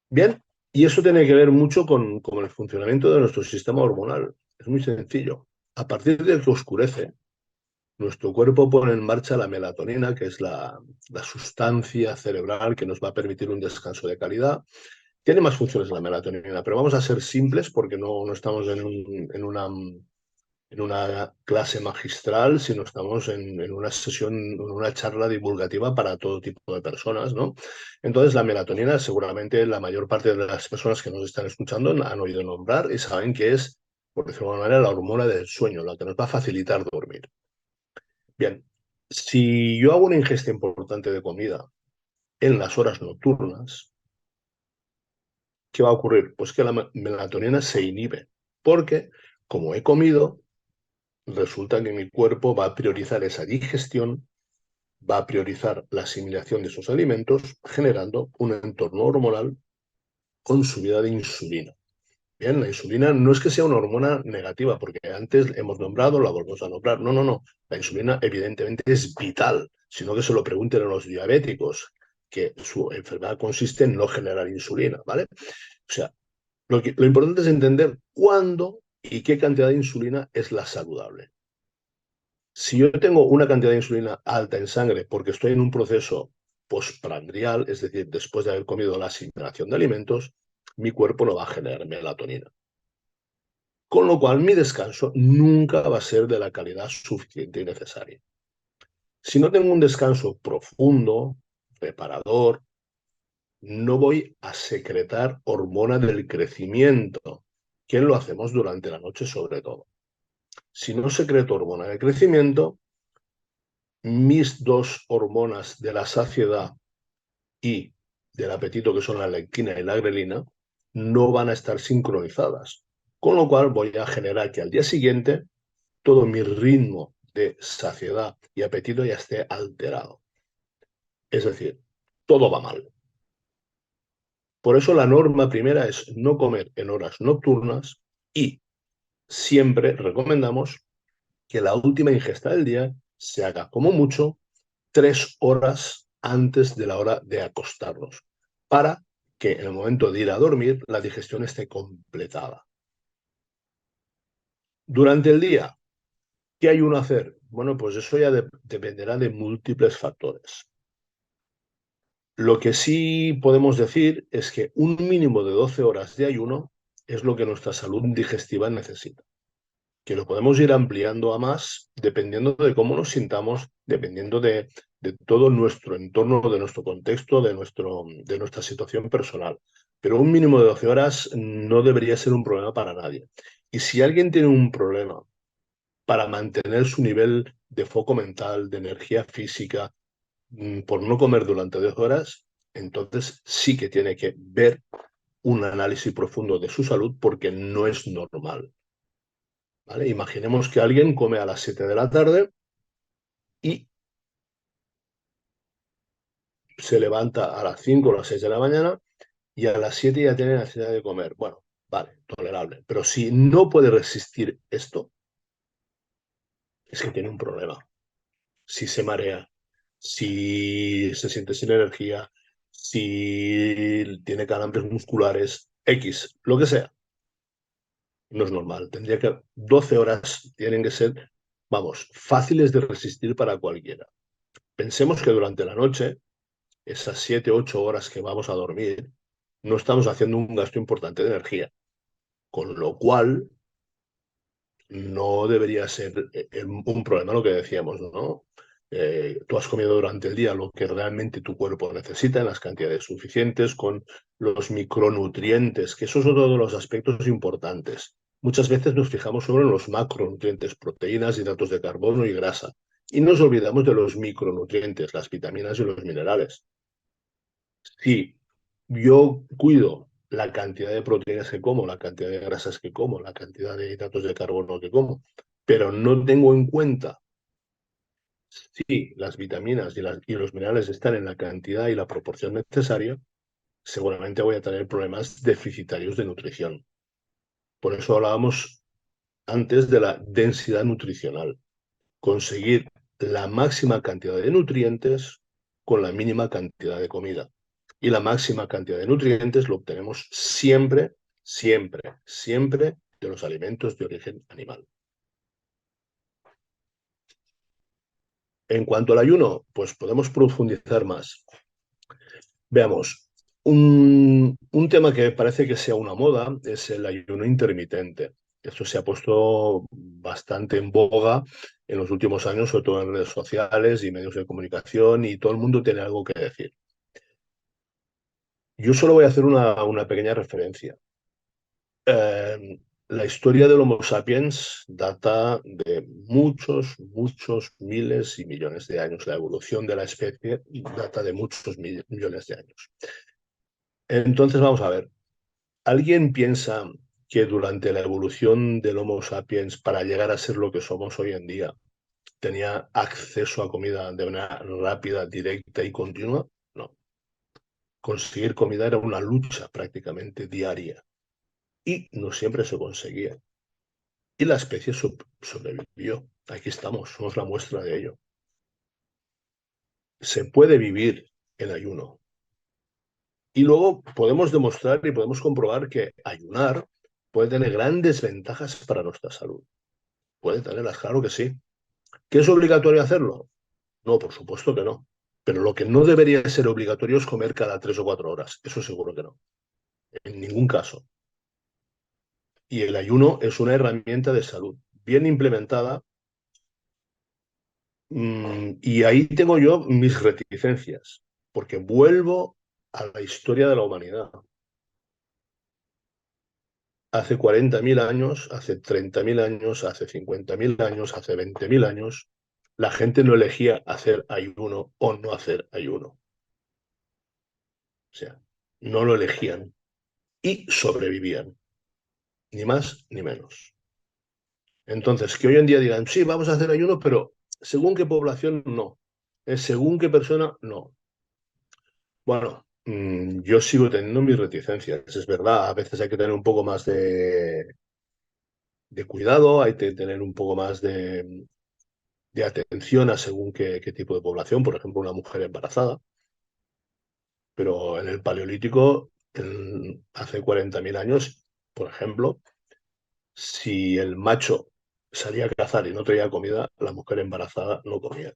Bien, y eso tiene que ver mucho con el funcionamiento de nuestro sistema hormonal. Es muy sencillo. A partir de que oscurece, nuestro cuerpo pone en marcha la melatonina, que es la sustancia cerebral que nos va a permitir un descanso de calidad. Tiene más funciones la melatonina, pero vamos a ser simples porque no estamos en una clase magistral, sino estamos en una sesión, en una charla divulgativa para todo tipo de personas, ¿no? Entonces, la melatonina, seguramente la mayor parte de las personas que nos están escuchando han oído nombrar y saben que es, por decirlo de alguna manera, la hormona del sueño, la que nos va a facilitar dormir. Bien, si yo hago una ingesta importante de comida en las horas nocturnas, ¿qué va a ocurrir? Pues que la melatonina se inhibe, porque como he comido, resulta que mi cuerpo va a priorizar esa digestión, va a priorizar la asimilación de esos alimentos, generando un entorno hormonal con subida de insulina. Bien, la insulina no es que sea una hormona negativa, porque antes hemos nombrado, la volvemos a nombrar. No, no, no. La insulina evidentemente es vital, sino que se lo pregunten a los diabéticos, que su enfermedad consiste en no generar insulina, ¿vale? O sea, lo importante es entender cuándo y qué cantidad de insulina es la saludable. Si yo tengo una cantidad de insulina alta en sangre porque estoy en un proceso postprandial, es decir, después de haber comido la asimilación de alimentos, mi cuerpo no va a generar melatonina. Con lo cual, mi descanso nunca va a ser de la calidad suficiente y necesaria. Si no tengo un descanso profundo, reparador, no voy a secretar hormona del crecimiento, que lo hacemos durante la noche sobre todo. Si no secreto hormona del crecimiento, mis dos hormonas de la saciedad y del apetito, que son la leptina y la grelina, no van a estar sincronizadas. Con lo cual voy a generar que al día siguiente todo mi ritmo de saciedad y apetito ya esté alterado. Es decir, todo va mal. Por eso la norma primera es no comer en horas nocturnas y siempre recomendamos que la última ingesta del día se haga como mucho 3 horas antes de la hora de acostarnos, para que en el momento de ir a dormir la digestión esté completada. Durante el día, ¿qué hay uno a hacer? Bueno, pues eso ya dependerá de múltiples factores. Lo que sí podemos decir es que un mínimo de 12 horas de ayuno es lo que nuestra salud digestiva necesita, que lo podemos ir ampliando a más dependiendo de cómo nos sintamos, dependiendo de todo nuestro entorno, de nuestro contexto, de nuestra situación personal. Pero un mínimo de 12 horas no debería ser un problema para nadie. Y si alguien tiene un problema para mantener su nivel de foco mental, de energía física, por no comer durante 10 horas, entonces sí que tiene que ver un análisis profundo de su salud porque no es normal. ¿Vale? Imaginemos que alguien come a las 7 de la tarde y se levanta a las 5 o las 6 de la mañana y a las 7 ya tiene necesidad de comer. Bueno, vale, tolerable. Pero si no puede resistir esto, es que tiene un problema. Si se marea, si se siente sin energía, si tiene calambres musculares, X, lo que sea, no es normal. Tendría que 12 horas tienen que ser, vamos, fáciles de resistir para cualquiera. Pensemos que durante la noche, esas 7, 8 horas que vamos a dormir, no estamos haciendo un gasto importante de energía, con lo cual no debería ser un problema lo que decíamos, ¿no? Tú has comido durante el día lo que realmente tu cuerpo necesita en las cantidades suficientes, con los micronutrientes, que eso es otro de los aspectos importantes. Muchas veces nos fijamos sobre los macronutrientes, proteínas, hidratos de carbono y grasa, y nos olvidamos de los micronutrientes, las vitaminas y los minerales. Si yo cuido la cantidad de proteínas que como, la cantidad de grasas que como, la cantidad de hidratos de carbono que como, pero no tengo en cuenta si las vitaminas y los minerales están en la cantidad y la proporción necesaria, seguramente voy a tener problemas deficitarios de nutrición. Por eso hablábamos antes de la densidad nutricional. Conseguir la máxima cantidad de nutrientes con la mínima cantidad de comida. Y la máxima cantidad de nutrientes lo obtenemos siempre, siempre, siempre de los alimentos de origen animal. En cuanto al ayuno, pues podemos profundizar más. Veamos, un tema que parece que sea una moda es el ayuno intermitente. Esto se ha puesto bastante en boga en los últimos años, sobre todo en redes sociales y medios de comunicación, y todo el mundo tiene algo que decir. Yo solo voy a hacer una pequeña referencia. La historia del Homo sapiens data de muchos, muchos miles y millones de años. La evolución de la especie data de muchos millones de años. Entonces, vamos a ver. ¿Alguien piensa que durante la evolución del Homo sapiens, para llegar a ser lo que somos hoy en día, tenía acceso a comida de manera rápida, directa y continua? No. Conseguir comida era una lucha prácticamente diaria y no siempre se conseguía. Y la especie sobrevivió. Aquí estamos, somos la muestra de ello. Se puede vivir en ayuno. Y luego podemos demostrar y podemos comprobar que ayunar puede tener grandes ventajas para nuestra salud. Puede tenerlas, claro que sí. ¿Que es obligatorio hacerlo? No, por supuesto que no. Pero lo que no debería ser obligatorio es comer cada 3 o 4 horas. Eso seguro que no. En ningún caso. Y el ayuno es una herramienta de salud bien implementada. Y ahí tengo yo mis reticencias, porque vuelvo a la historia de la humanidad. Hace 40.000 años, hace 30.000 años, hace 50.000 años, hace 20.000 años, la gente no elegía hacer ayuno o no hacer ayuno. O sea, no lo elegían y sobrevivían, ni más ni menos. Entonces, que hoy en día digan, sí, vamos a hacer ayuno, pero según qué población, no. Según qué persona, no. Bueno, yo sigo teniendo mis reticencias, es verdad, a veces hay que tener un poco más de cuidado, hay que tener un poco más de atención a según qué tipo de población, por ejemplo, una mujer embarazada, pero en el Paleolítico, hace 40.000 años, por ejemplo, si el macho salía a cazar y no traía comida, la mujer embarazada no comía,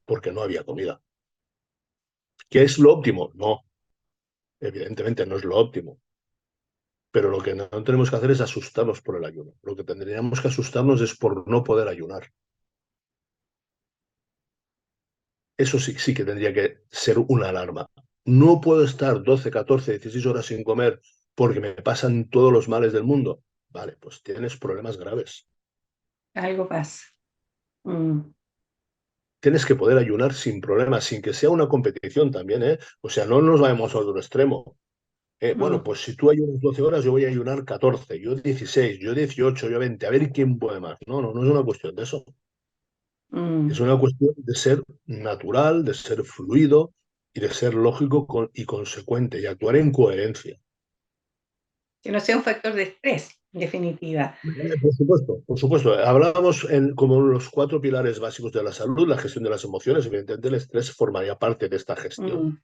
porque no había comida. ¿Qué es lo óptimo? No, evidentemente no es lo óptimo. Pero lo que no tenemos que hacer es asustarnos por el ayuno. Lo que tendríamos que asustarnos es por no poder ayunar. Eso sí, sí que tendría que ser una alarma. No puedo estar 12, 14, 16 horas sin comer porque me pasan todos los males del mundo. Vale, pues tienes problemas graves. Algo pasa. Mm. Tienes que poder ayunar sin problemas, sin que sea una competición también, ¿eh? O sea, no nos vayamos a otro extremo. Bueno, Mm. pues si tú ayunas 12 horas, yo voy a ayunar 14, yo 16, yo 18, yo 20, a ver quién puede más. No, no, no es una cuestión de eso. Es Mm. una cuestión de ser natural, de ser fluido y de ser lógico y consecuente y actuar en coherencia. Que no sea un factor de estrés, en definitiva. Por supuesto, por supuesto. Hablábamos como los 4 pilares básicos de la salud, la gestión de las emociones, evidentemente el estrés formaría parte de esta gestión. Mm.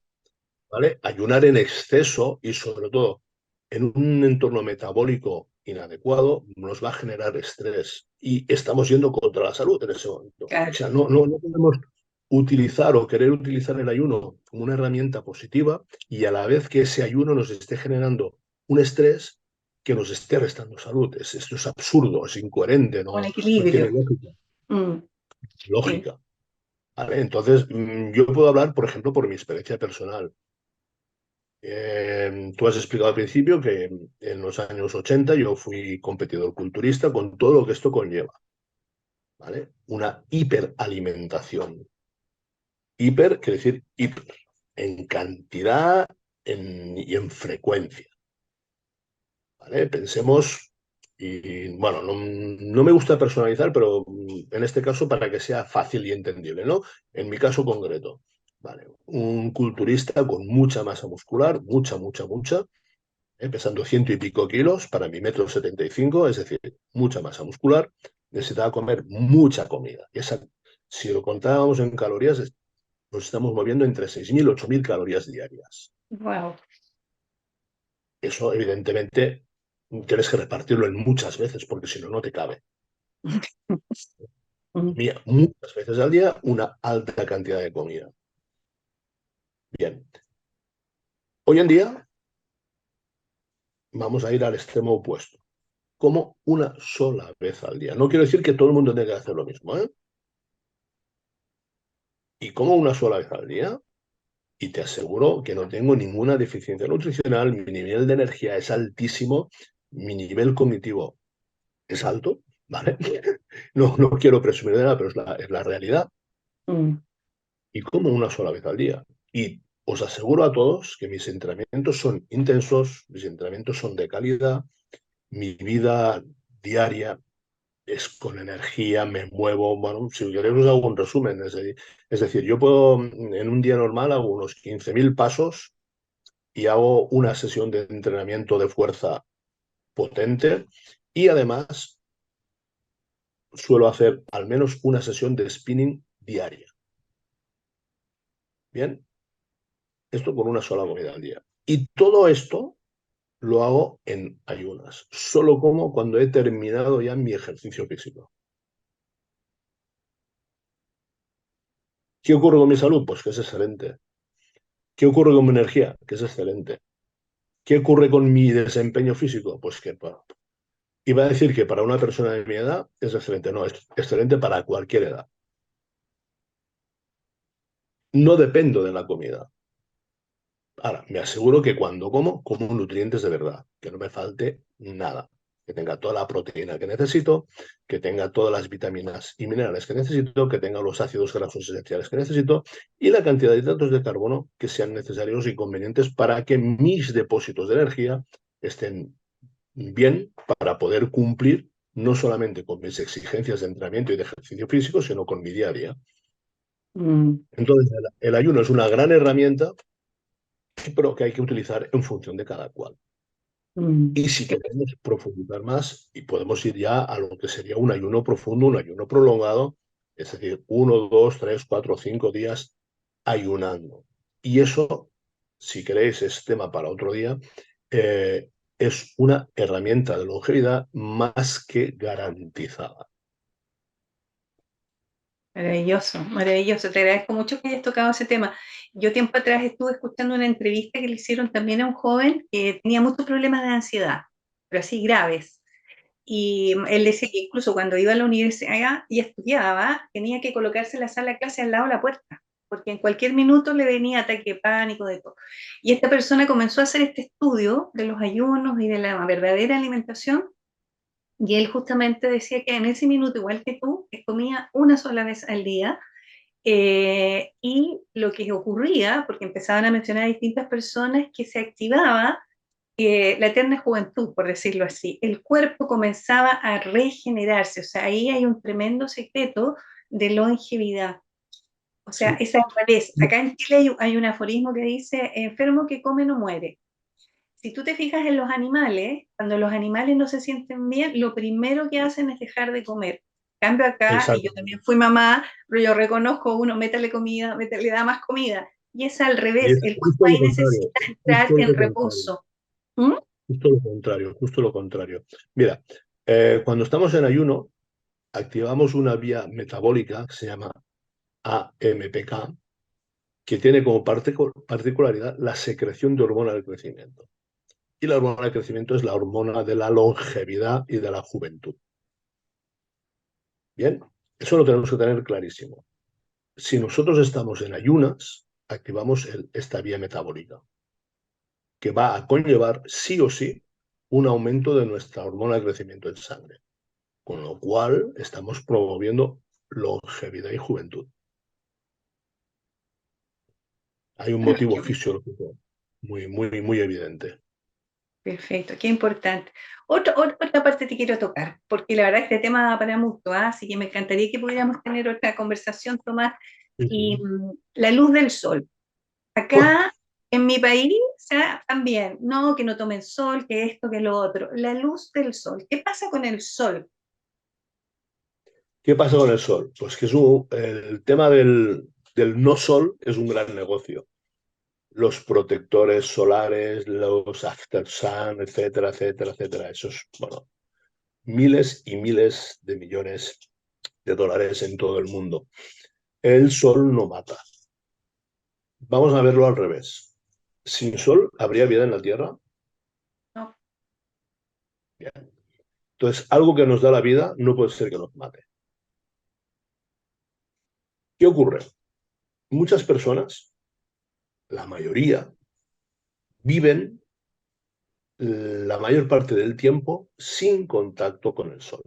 ¿Vale? Ayunar en exceso y sobre todo en un entorno metabólico inadecuado nos va a generar estrés y estamos yendo contra la salud en ese momento. O Claro. sea, no podemos utilizar o querer utilizar el ayuno como una herramienta positiva y a la vez que ese ayuno nos esté generando un estrés que nos esté restando salud. Esto es absurdo, es incoherente, Un no tiene equilibrio. lógica. Mm. Sí. Lógica. ¿Vale? Entonces, yo puedo hablar, por ejemplo, por mi experiencia personal. Tú has explicado al principio que en los años 80 yo fui competidor culturista con todo lo que esto conlleva, ¿vale? Una hiperalimentación. Hiper quiere decir hiper, en cantidad y en frecuencia, ¿vale? Pensemos, y bueno, no me gusta personalizar, pero en este caso para que sea fácil y entendible, ¿no? En mi caso concreto, ¿vale? Un culturista con mucha masa muscular, mucha, mucha, mucha, pesando 100 y pico kilos para mi 1,75 m, es decir, mucha masa muscular, necesitaba comer mucha comida. Y esa Si lo contábamos en calorías, nos estamos moviendo entre 6.000 y 8.000 calorías diarias. Wow. Eso, evidentemente, tienes que repartirlo en muchas veces, porque si no, no te cabe. Mira, muchas veces al día, una alta cantidad de comida. Bien, hoy en día vamos a ir al extremo opuesto. Como una sola vez al día. No quiero decir que todo el mundo tenga que hacer lo mismo, ¿eh? Y como una sola vez al día, y te aseguro que no tengo ninguna deficiencia nutricional, mi nivel de energía es altísimo, mi nivel cognitivo es alto, ¿vale? No, no quiero presumir de nada, pero es la realidad. Mm, Y como una sola vez al día. Y os aseguro a todos que mis entrenamientos son intensos, mis entrenamientos son de calidad, mi vida diaria es con energía, me muevo. Bueno, si queréis os hago un resumen. Es decir, yo puedo, en un día normal, hago unos 15.000 pasos y hago una sesión de entrenamiento de fuerza potente y además suelo hacer al menos una sesión de spinning diaria. Bien, esto con una sola comida al día. Y todo esto lo hago en ayunas. Solo como cuando he terminado ya mi ejercicio físico. ¿Qué ocurre con mi salud? Pues que es excelente. ¿Qué ocurre con mi energía? Que es excelente. ¿Qué ocurre con mi desempeño físico? Pues que iba a decir que para una persona de mi edad es excelente. No, es excelente para cualquier edad. No dependo de la comida. Ahora, me aseguro que cuando como nutrientes de verdad, que no me falte nada, que tenga toda la proteína que necesito, que tenga todas las vitaminas y minerales que necesito, que tenga los ácidos grasos esenciales que necesito y la cantidad de hidratos de carbono que sean necesarios y convenientes para que mis depósitos de energía estén bien para poder cumplir no solamente con mis exigencias de entrenamiento y de ejercicio físico, sino con mi día a día. mm, Entonces, el ayuno es una gran herramienta pero que hay que utilizar en función de cada cual. mm. Y si queremos profundizar más, y podemos ir ya a lo que sería un ayuno profundo, un ayuno prolongado, es decir, 1, 2, 3, 4, 5 días ayunando. Y eso, si queréis, es tema para otro día, eh, es una herramienta de longevidad más que garantizada. Maravilloso, maravilloso. Te agradezco mucho que hayas tocado ese tema. Yo tiempo atrás estuve escuchando una entrevista que le hicieron también a un joven que tenía muchos problemas de ansiedad, pero así graves. Y él decía que incluso cuando iba a la universidad y estudiaba, tenía que colocarse en la sala de clase al lado de la puerta, porque en cualquier minuto le venía ataque de pánico, de todo. Y esta persona comenzó a hacer este estudio de los ayunos y de la verdadera alimentación, y él justamente decía que en ese minuto, igual que tú, que comía una sola vez al día, y lo que ocurría, porque empezaban a mencionar a distintas personas, que se activaba la eterna juventud, por decirlo así. El cuerpo comenzaba a regenerarse, o sea, ahí hay un tremendo secreto de longevidad. O sea, Sí, es al revés. Acá en Chile hay un aforismo que dice, enfermo que come no muere. Si tú te fijas en los animales, cuando los animales no se sienten bien, lo primero que hacen es dejar de comer. En cambio acá, y exacto. yo también fui mamá, pero yo reconozco, uno métale comida, le da más comida. Y es al Y revés, es el cuerpo justo lo ahí contrario, necesita entrar justo en lo contrario. reposo. ¿Mm? Justo lo contrario, justo lo contrario. Mira, cuando estamos en ayuno, activamos una vía metabólica que se llama AMPK, que tiene como particularidad la secreción de hormona del crecimiento. Y la hormona del crecimiento es la hormona de la longevidad y de la juventud. Bien, eso lo tenemos que tener clarísimo. Si nosotros estamos en ayunas, activamos esta vía metabólica, que va a conllevar sí o sí un aumento de nuestra hormona de crecimiento en sangre, con lo cual estamos promoviendo longevidad y juventud. Hay un motivo fisiológico muy, muy, muy evidente. Perfecto, qué importante. Otra parte te quiero tocar, porque la verdad este tema da para mucho, ¿ah? Así que me encantaría que pudiéramos tener otra conversación, Tomás. Sí, Y sí. la luz del sol. ¡Buah! Acá en mi país, o sea, también, no, que no tomen sol, que esto, que lo otro. La luz del sol. ¿Qué pasa con el sol? ¿Qué pasa con el sol? Pues que el tema del no sol es un gran negocio. Los protectores solares, los after sun, etcétera, etcétera, etcétera. Esos, bueno, miles y miles de millones de dólares en todo el mundo. El sol no mata. Vamos a verlo al revés. ¿Sin sol habría vida en la Tierra? No, Bien. Entonces, algo que nos da la vida no puede ser que nos mate. ¿Qué ocurre? Muchas personas, la mayoría, viven la mayor parte del tiempo sin contacto con el sol.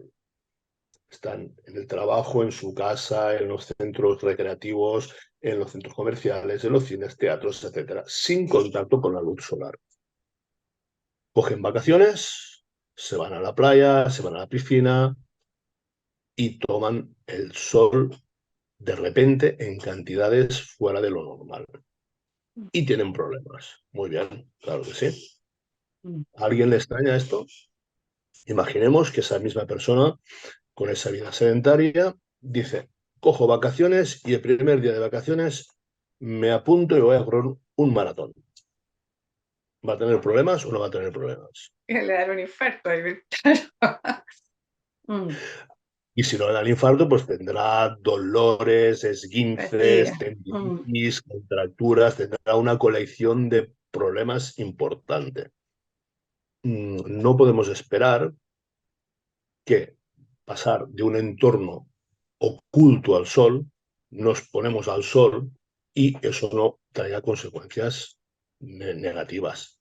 Están en el trabajo, en su casa, en los centros recreativos, en los centros comerciales, en los cines, teatros, etcétera, sin contacto con la luz solar. Cogen vacaciones, se van a la playa, se van a la piscina y toman el sol de repente en cantidades fuera de lo normal. Y tienen problemas. Muy bien, claro que sí. mm, ¿A alguien le extraña esto? Imaginemos que esa misma persona, con esa vida sedentaria, dice, cojo vacaciones y el primer día de vacaciones me apunto y voy a correr un maratón. ¿Va a tener problemas o no va a tener problemas? le da un infarto. Mm, Y si no le da el infarto, pues tendrá dolores, esguinces, fatiga. Mm, tendinitis, contracturas, tendrá una colección de problemas importante. No podemos esperar que pasar de un entorno oculto al sol, nos ponemos al sol y eso no traiga consecuencias negativas.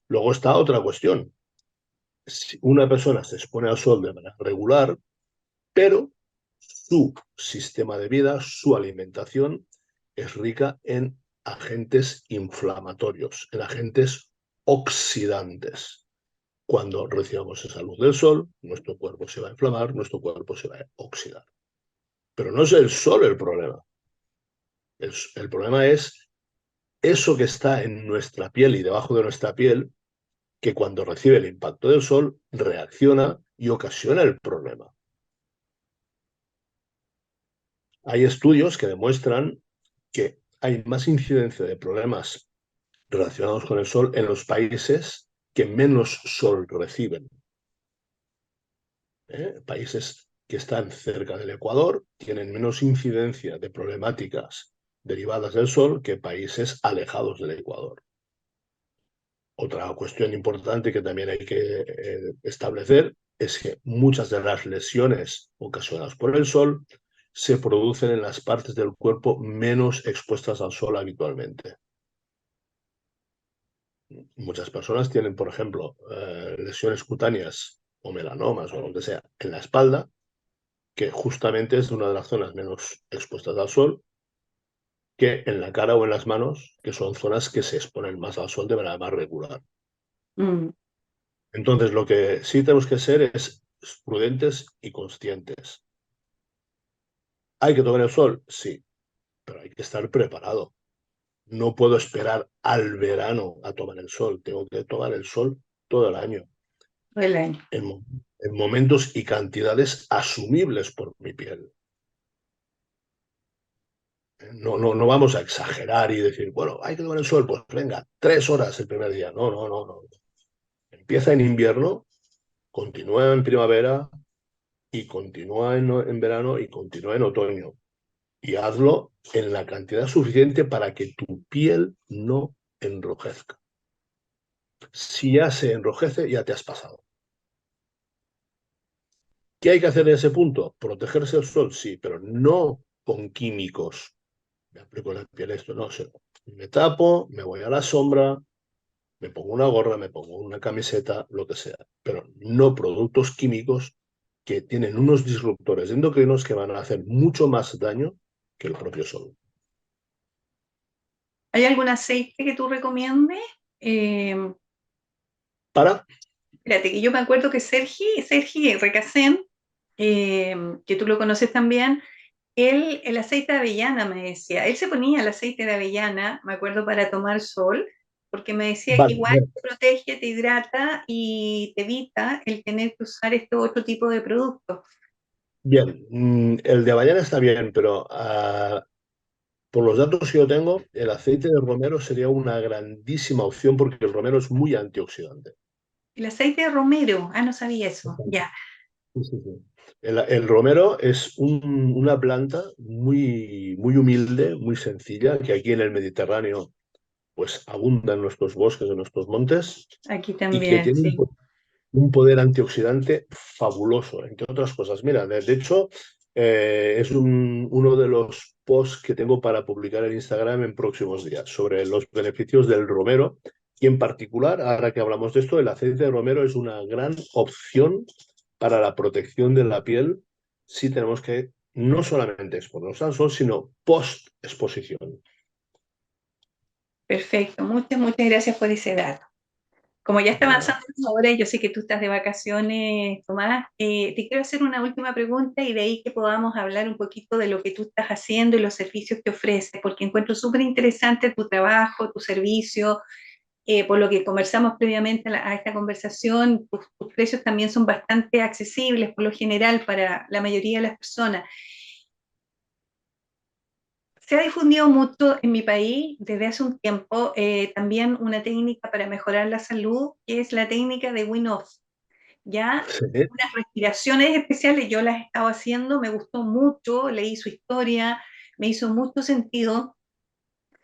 Luego está otra cuestión. Si una persona se expone al sol de manera regular, pero su sistema de vida, su alimentación es rica en agentes inflamatorios, en agentes oxidantes. Cuando recibamos esa luz del sol, nuestro cuerpo se va a inflamar, nuestro cuerpo se va a oxidar. Pero no es el sol el problema. El problema es eso que está en nuestra piel y debajo de nuestra piel, que cuando recibe el impacto del sol reacciona y ocasiona el problema. Hay estudios que demuestran que hay más incidencia de problemas relacionados con el sol en los países que menos sol reciben. Países que están cerca del Ecuador tienen menos incidencia de problemáticas derivadas del sol que países alejados del Ecuador. Otra cuestión importante que también hay que establecer es que muchas de las lesiones ocasionadas por el sol se producen en las partes del cuerpo menos expuestas al sol habitualmente. Muchas personas tienen, por ejemplo, lesiones cutáneas o melanomas o lo que sea en la espalda, que justamente es una de las zonas menos expuestas al sol, que en la cara o en las manos, que son zonas que se exponen más al sol de manera más regular. mm. Entonces, lo que sí tenemos que ser es prudentes y conscientes. ¿Hay que tomar el sol? Sí, pero hay que estar preparado. No puedo esperar al verano a tomar el sol. Tengo que tomar el sol todo el año, Todo el año. en, en momentos y cantidades asumibles por mi piel. No vamos a exagerar y decir, bueno, hay que tomar el sol, pues venga, 3 horas el primer día. No. Empieza en invierno, continúa en primavera y continúa en verano y continúa en otoño. Y hazlo en la cantidad suficiente para que tu piel no enrojezca. Si ya se enrojece, ya te has pasado. ¿Qué hay que hacer en ese punto? Protegerse del sol, sí, pero no con químicos. Me aplico en la piel esto, no sé. Me tapo, me voy a la sombra, me pongo una gorra, me pongo una camiseta, lo que sea. Pero no productos químicos que tienen unos disruptores endocrinos que van a hacer mucho más daño que el propio sol. ¿Hay algún aceite que tú recomiendes? Eh, Para, Espérate, que yo me acuerdo que Sergi Recasén, que tú lo conoces también, él, el aceite de avellana me decía, él se ponía el aceite de avellana, me acuerdo, para tomar sol, porque me decía que vale, igual bien. te protege, te hidrata y te evita el tener que usar este otro tipo de productos. Bien, el de avellana está bien, pero por los datos que yo tengo, el aceite de romero sería una grandísima opción porque el romero es muy antioxidante. El aceite de romero, no sabía eso, ya. Sí, sí, sí. El romero es una planta muy, muy humilde, muy sencilla, que aquí en el Mediterráneo pues abunda en nuestros bosques, en nuestros montes, Aquí y que también, tiene sí. un poder antioxidante fabuloso, entre otras cosas. Mira, de hecho, es uno de los posts que tengo para publicar en Instagram en próximos días sobre los beneficios del romero. Y en particular, ahora que hablamos de esto, el aceite de romero es una gran opción para la protección de la piel si tenemos que no solamente exponernos al sol, sino post-exposición. Perfecto, muchas gracias por ese dato. Como ya está De nada. avanzando la hora y yo sé que tú estás de vacaciones, Tomás, te quiero hacer una última pregunta y de ahí que podamos hablar un poquito de lo que tú estás haciendo y los servicios que ofreces, porque encuentro súper interesante tu trabajo, tu servicio, por lo que conversamos previamente a esta conversación, tus precios también son bastante accesibles por lo general para la mayoría de las personas. Se ha difundido mucho en mi país desde hace un tiempo también una técnica para mejorar la salud, que es la técnica de Wim Hof. Ya Sí, unas respiraciones especiales, yo las he estado haciendo, me gustó mucho, leí su historia, me hizo mucho sentido.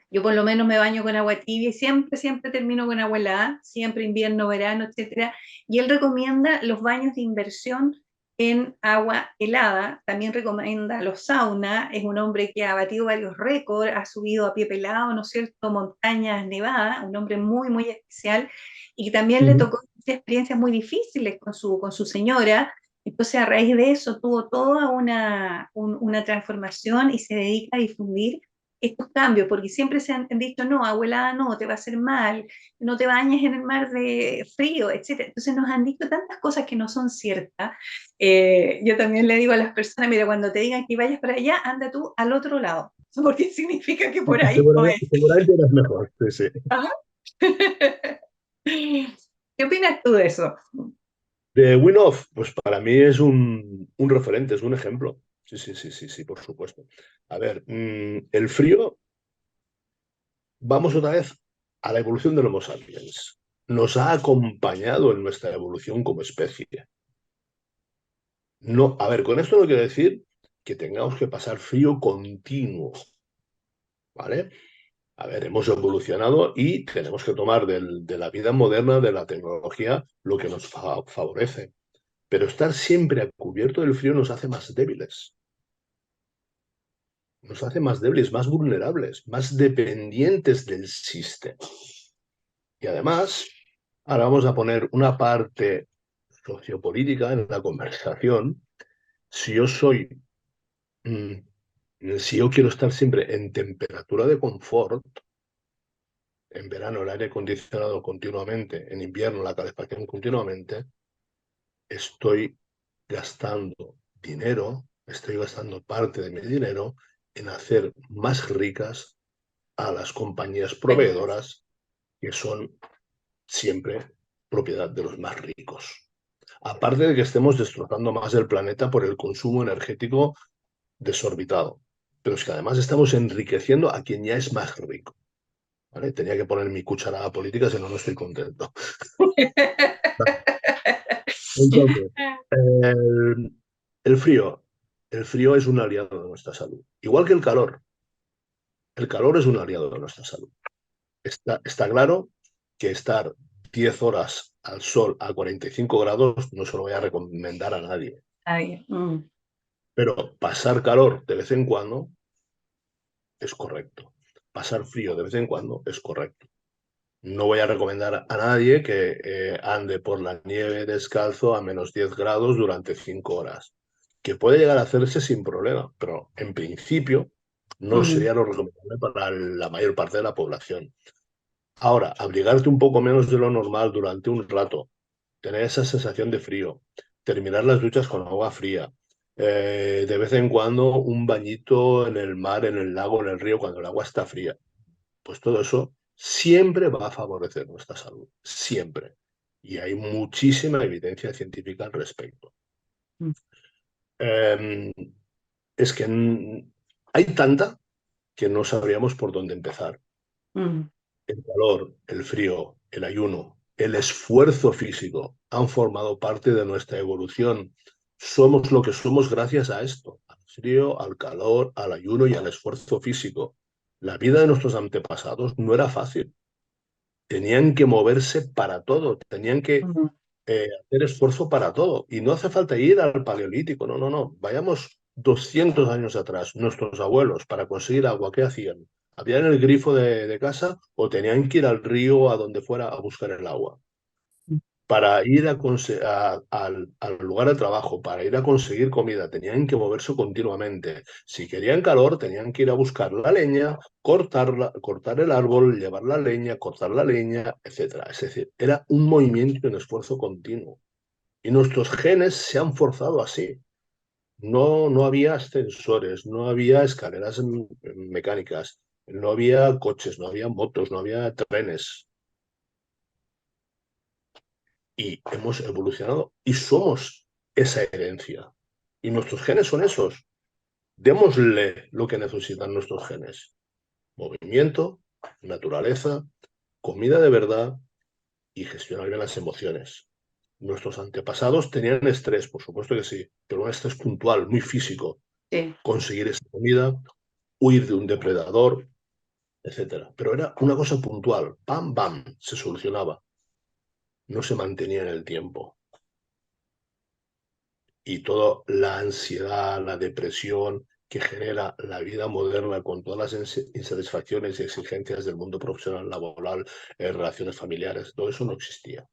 Yo por lo menos me baño con agua tibia y siempre termino con agua helada, siempre invierno, verano, etcétera. Y él recomienda los baños de inversión en agua helada, también recomienda los saunas, es un hombre que ha batido varios récords, ha subido a pie pelado, ¿no es cierto?, montañas nevadas, un hombre muy especial, y que también le ujú. tocó experiencias muy difíciles con su señora, entonces a raíz de eso tuvo toda una transformación y se dedica a difundir estos cambios, porque siempre se han dicho, no, abuela, no, te va a hacer mal, no te bañes en el mar de frío, etcétera. Entonces nos han dicho tantas cosas que no son ciertas. Yo también le digo a las personas, mira, cuando te digan que vayas para allá, anda tú al otro lado, porque significa que por ahí no es. Seguramente eres mejor. Sí, sí. Ajá. ¿Qué opinas tú de eso? De Wim Hof, pues para mí es un referente, es un ejemplo. Sí, sí, sí, sí, sí, por supuesto. A ver, el frío, vamos otra vez a la evolución del Homo sapiens. Nos ha acompañado en nuestra evolución como especie. No, a ver, con esto no quiero decir que tengamos que pasar frío continuo, ¿vale? A ver, hemos evolucionado y tenemos que tomar de la vida moderna, de la tecnología, lo que nos favorece. Pero estar siempre a cubierto del frío nos hace más débiles. Nos hace más débiles, más vulnerables, más dependientes del sistema. Y además, ahora vamos a poner una parte sociopolítica en la conversación. Si yo soy, si yo quiero estar siempre en temperatura de confort, en verano el aire acondicionado continuamente, en invierno la calefacción continuamente, estoy gastando dinero, estoy gastando parte de mi dinero en hacer más ricas a las compañías proveedoras que son siempre propiedad de los más ricos. Aparte de que estemos destrozando más el planeta por el consumo energético desorbitado, pero es que además estamos enriqueciendo a quien ya es más rico. ¿Vale? Tenía que poner mi cucharada política, si no, no estoy contento. Entonces, el, el frío. El frío es un aliado de nuestra salud. Igual que el calor. El calor es un aliado de nuestra salud. Está claro que estar 10 horas al sol a 45 grados no se lo voy a recomendar a nadie. Ay, Pero pasar calor de vez en cuando es correcto. Pasar frío de vez en cuando es correcto. No voy a recomendar a nadie que ande por la nieve descalzo a -10 grados durante 5 horas, que puede llegar a hacerse sin problema, pero en principio no mm, sería lo recomendable para la mayor parte de la población. Ahora, abrigarte un poco menos de lo normal durante un rato, tener esa sensación de frío, terminar las duchas con agua fría, de vez en cuando un bañito en el mar, en el lago, en el río, cuando el agua está fría, pues todo eso siempre va a favorecer nuestra salud, siempre. Y hay muchísima evidencia científica al respecto. mm. Eh, es que hay tanta que no sabríamos por dónde empezar. Mm, El calor, el frío, el ayuno, el esfuerzo físico han formado parte de nuestra evolución. Somos lo que somos gracias a esto, al frío, al calor, al ayuno y al esfuerzo físico. La vida de nuestros antepasados no era fácil. Tenían que moverse para todo, tenían que mm. hacer esfuerzo para todo. Y no hace falta ir al paleolítico, no, no, no. Vayamos 200 años atrás, nuestros abuelos, para conseguir agua, ¿qué hacían? ¿Habían el grifo de casa o tenían que ir al río, a donde fuera, a buscar el agua? Para ir al lugar de trabajo, para ir a conseguir comida, tenían que moverse continuamente. Si querían calor, tenían que ir a buscar la leña, cortar el árbol, llevar la leña, cortar la leña, etcétera. Es decir, era un movimiento y un esfuerzo continuo. Y nuestros genes se han forzado así. No, no había ascensores, no había escaleras mecánicas, no había coches, no había motos, no había trenes. Y hemos evolucionado y somos esa herencia. Y nuestros genes son esos. Démosle lo que necesitan nuestros genes. Movimiento, naturaleza, comida de verdad y gestionar bien las emociones. Nuestros antepasados tenían estrés, por supuesto que sí, pero un estrés puntual, muy físico. Sí. Conseguir esa comida, huir de un depredador, etcétera. Pero era una cosa puntual. Pam, pam, se solucionaba. No se mantenía en el tiempo. Y toda la ansiedad, la depresión que genera la vida moderna con todas las insatisfacciones y exigencias del mundo profesional, laboral, relaciones familiares, todo eso no existía.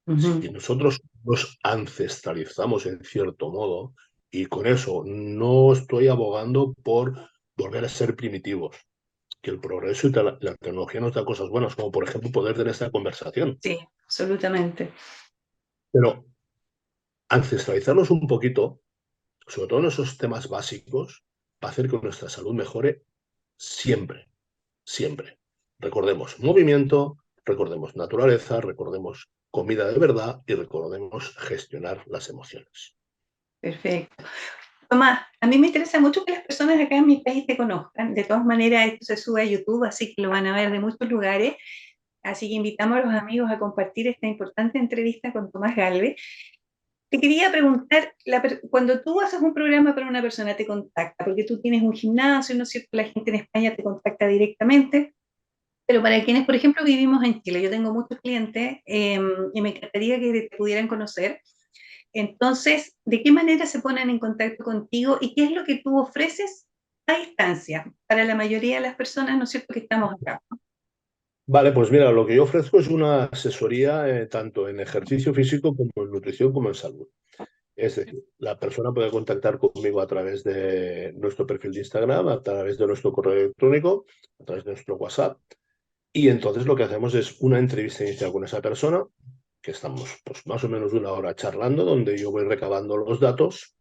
Si Ujú. nosotros nos ancestralizamos en cierto modo, y con eso no estoy abogando por volver a ser primitivos, que el progreso y la tecnología nos da cosas buenas, como por ejemplo poder tener esta conversación, Sí, absolutamente. pero ancestralizarnos un poquito, sobre todo en esos temas básicos, va a hacer que nuestra salud mejore siempre, siempre. Recordemos movimiento, recordemos naturaleza, recordemos comida de verdad y recordemos gestionar las emociones. Perfecto. Tomás, a mí me interesa mucho que las personas acá en mi país te conozcan. De todas maneras, esto se sube a YouTube, así que lo van a ver de muchos lugares. Así que invitamos a los amigos a compartir esta importante entrevista con Tomás Galvez. Te quería preguntar, cuando tú haces un programa para una persona, te contacta, porque tú tienes un gimnasio, ¿no es cierto? La gente en España te contacta directamente, pero para quienes, por ejemplo, vivimos en Chile, yo tengo muchos clientes y me encantaría que te pudieran conocer. Entonces, ¿de qué manera se ponen en contacto contigo y qué es lo que tú ofreces a distancia para la mayoría de las personas, ¿no es cierto?, que estamos acá. Vale, pues mira, lo que yo ofrezco es una asesoría tanto en ejercicio físico como en nutrición como en salud. Es decir, la persona puede contactar conmigo a través de nuestro perfil de Instagram, a través de nuestro correo electrónico, a través de nuestro WhatsApp. Y entonces lo que hacemos es una entrevista inicial con esa persona, que estamos pues, más o menos una hora charlando, donde yo voy recabando los datos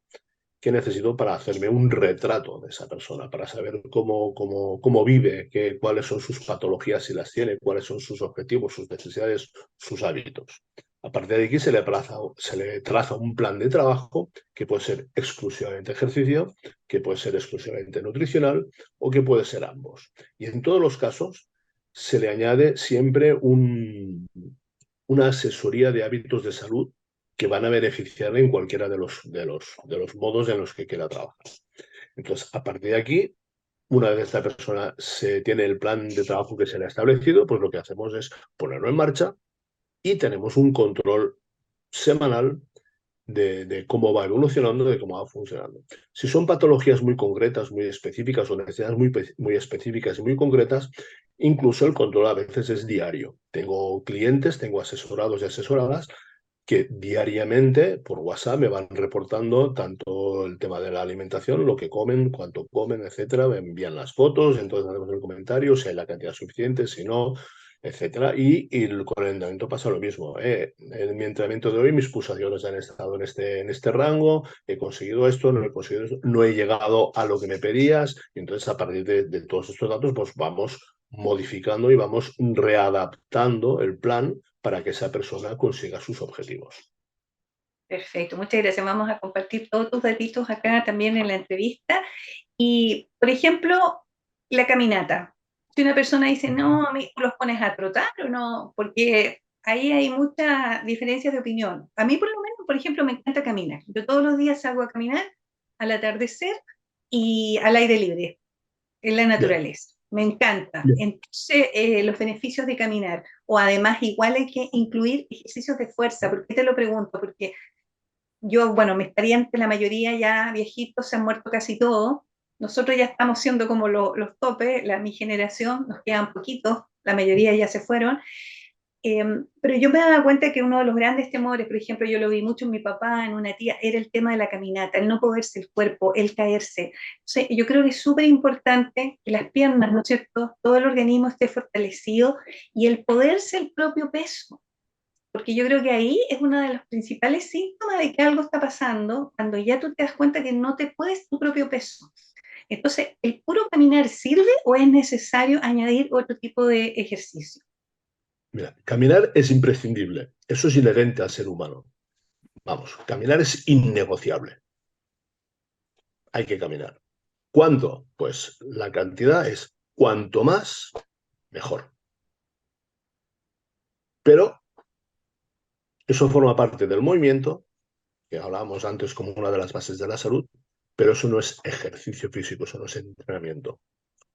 que necesito para hacerme un retrato de esa persona, para saber cómo vive, cuáles son sus patologías si las tiene, cuáles son sus objetivos, sus necesidades, sus hábitos. A partir de aquí se le traza un plan de trabajo que puede ser exclusivamente ejercicio, que puede ser exclusivamente nutricional o que puede ser ambos. Y en todos los casos se le añade siempre una asesoría de hábitos de salud que van a beneficiarle en cualquiera de los modos en los que quiera trabajar. Entonces, a partir de aquí, una vez esta persona se tiene el plan de trabajo que se le ha establecido, pues lo que hacemos es ponerlo en marcha y tenemos un control semanal de cómo va evolucionando, de cómo va funcionando. Si son patologías muy concretas, muy específicas o necesidades muy específicas y muy concretas, incluso el control a veces es diario. Tengo clientes, tengo asesorados y asesoradas que diariamente por WhatsApp me van reportando tanto el tema de la alimentación, lo que comen, cuánto comen, etcétera, me envían las fotos, entonces hacemos el comentario, si hay la cantidad suficiente, si no, etcétera. Con el entrenamiento pasa lo mismo. En mi entrenamiento de hoy mis pulsaciones han estado en este rango, he conseguido esto, no he conseguido esto, no he llegado a lo que me pedías, y entonces a partir de todos estos datos pues vamos modificando y vamos readaptando el plan para que esa persona consiga sus objetivos. Perfecto, muchas gracias. Vamos a compartir todos tus datitos acá también en la entrevista. Y, por ejemplo, la caminata. Si una persona dice, no, a mí los pones a trotar o no, porque ahí hay muchas diferencias de opinión. A mí, por lo menos, por ejemplo, me encanta caminar. Yo todos los días salgo a caminar al atardecer y al aire libre, en la Bien, naturaleza. Me encanta. bien. Entonces, los beneficios de caminar, o además igual hay que incluir ejercicios de fuerza. ¿Por qué te lo pregunto? Porque yo, bueno, mis parientes, la mayoría ya viejitos, se han muerto casi todos. Nosotros ya estamos siendo como los topes, mi generación, nos quedan poquitos, la mayoría ya se fueron. Eh, pero yo me daba cuenta que uno de los grandes temores, por ejemplo, yo lo vi mucho en mi papá, en una tía, era el tema de la caminata, el no poderse el cuerpo, el caerse. Entonces, yo creo que es súper importante que las piernas, ¿no es cierto?, todo el organismo esté fortalecido y el poderse el propio peso, porque yo creo que ahí es uno de los principales síntomas de que algo está pasando, cuando ya tú te das cuenta que no te puedes tu propio peso. Entonces, ¿el puro caminar sirve o es necesario añadir otro tipo de ejercicio? Mira, caminar es imprescindible. Eso es inherente al ser humano. Vamos, caminar es innegociable. Hay que caminar. ¿Cuánto? Pues la cantidad es cuanto más, mejor. Pero eso forma parte del movimiento, que hablábamos antes como una de las bases de la salud, pero eso no es ejercicio físico, eso no es entrenamiento.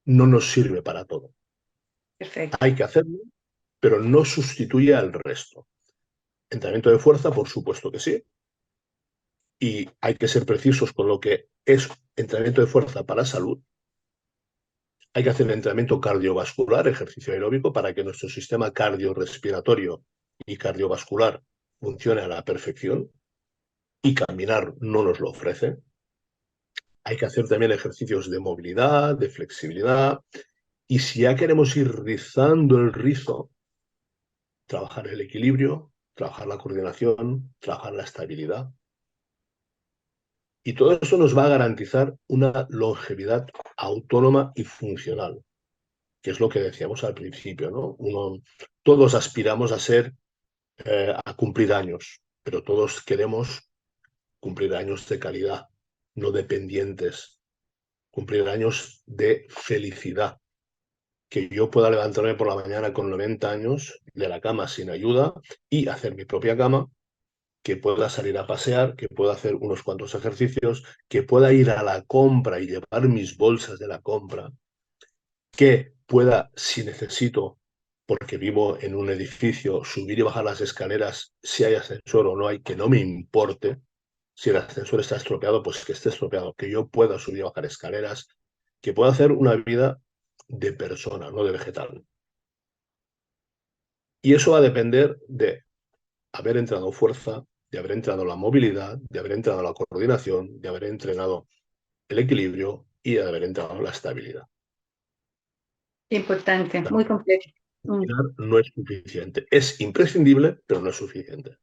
No nos sirve para todo. Perfecto. Hay que hacerlo, pero no sustituye al resto. Entrenamiento de fuerza, por supuesto que sí, y hay que ser precisos con lo que es entrenamiento de fuerza para salud. Hay que hacer entrenamiento cardiovascular, ejercicio aeróbico, para que nuestro sistema cardiorrespiratorio y cardiovascular funcione a la perfección, y caminar no nos lo ofrece. Hay que hacer también ejercicios de movilidad, de flexibilidad, y si ya queremos ir rizando el rizo, trabajar el equilibrio, trabajar la coordinación, trabajar la estabilidad. Y todo eso nos va a garantizar una longevidad autónoma y funcional, que es lo que decíamos al principio, ¿no? Todos aspiramos a a cumplir años, pero todos queremos cumplir años de calidad, no dependientes, cumplir años de felicidad, que yo pueda levantarme por la mañana con 90 años de la cama sin ayuda y hacer mi propia cama, que pueda salir a pasear, que pueda hacer unos cuantos ejercicios, que pueda ir a la compra y llevar mis bolsas de la compra, que pueda, si necesito, porque vivo en un edificio, subir y bajar las escaleras, si hay ascensor o no hay, que no me importe. Si el ascensor está estropeado, pues que esté estropeado, que yo pueda subir y bajar escaleras, que pueda hacer una vida de persona, no de vegetal. Y eso va a depender de haber entrenado fuerza, de haber entrenado la movilidad, de haber entrenado la coordinación, de haber entrenado el equilibrio y de haber entrenado la estabilidad. Importante, muy completo. Mm. Caminar no es suficiente. Es imprescindible, pero no es suficiente.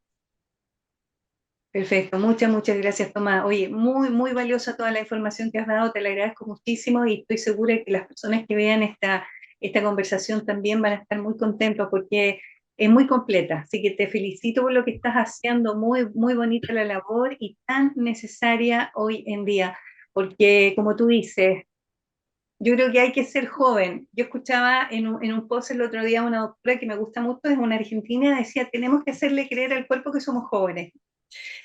Perfecto, muchas gracias, Tomás. Oye, muy valiosa toda la información que has dado, te la agradezco muchísimo y estoy segura que las personas que vean esta conversación también van a estar muy contentos porque es muy completa. Así que te felicito por lo que estás haciendo, muy bonita la labor y tan necesaria hoy en día, porque como tú dices, yo creo que hay que ser joven. Yo escuchaba en un post el otro día una doctora que me gusta mucho, es una argentina, decía, tenemos que hacerle creer al cuerpo que somos jóvenes.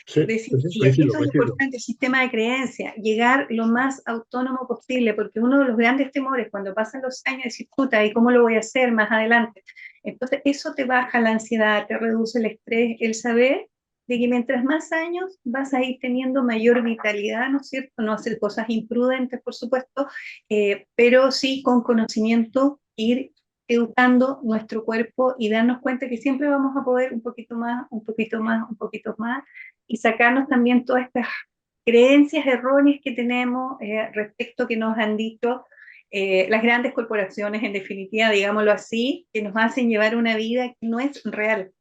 Sí, Decía sí, sí, ella. coincido, Eso es coincido. importante, el sistema de creencias, llegar lo más autónomo posible, porque uno de los grandes temores cuando pasan los años es decir, puta, ¿y cómo lo voy a hacer más adelante? Entonces, eso te baja la ansiedad, te reduce el estrés, el saber de que mientras más años vas a ir teniendo mayor vitalidad, ¿no es cierto? No hacer cosas imprudentes, por supuesto, pero sí con conocimiento ir educando nuestro cuerpo y darnos cuenta que siempre vamos a poder un poquito más, un poquito más, un poquito más, y sacarnos también todas estas creencias erróneas que tenemos respecto que nos han dicho las grandes corporaciones, en definitiva, digámoslo así, que nos hacen llevar una vida que no es real.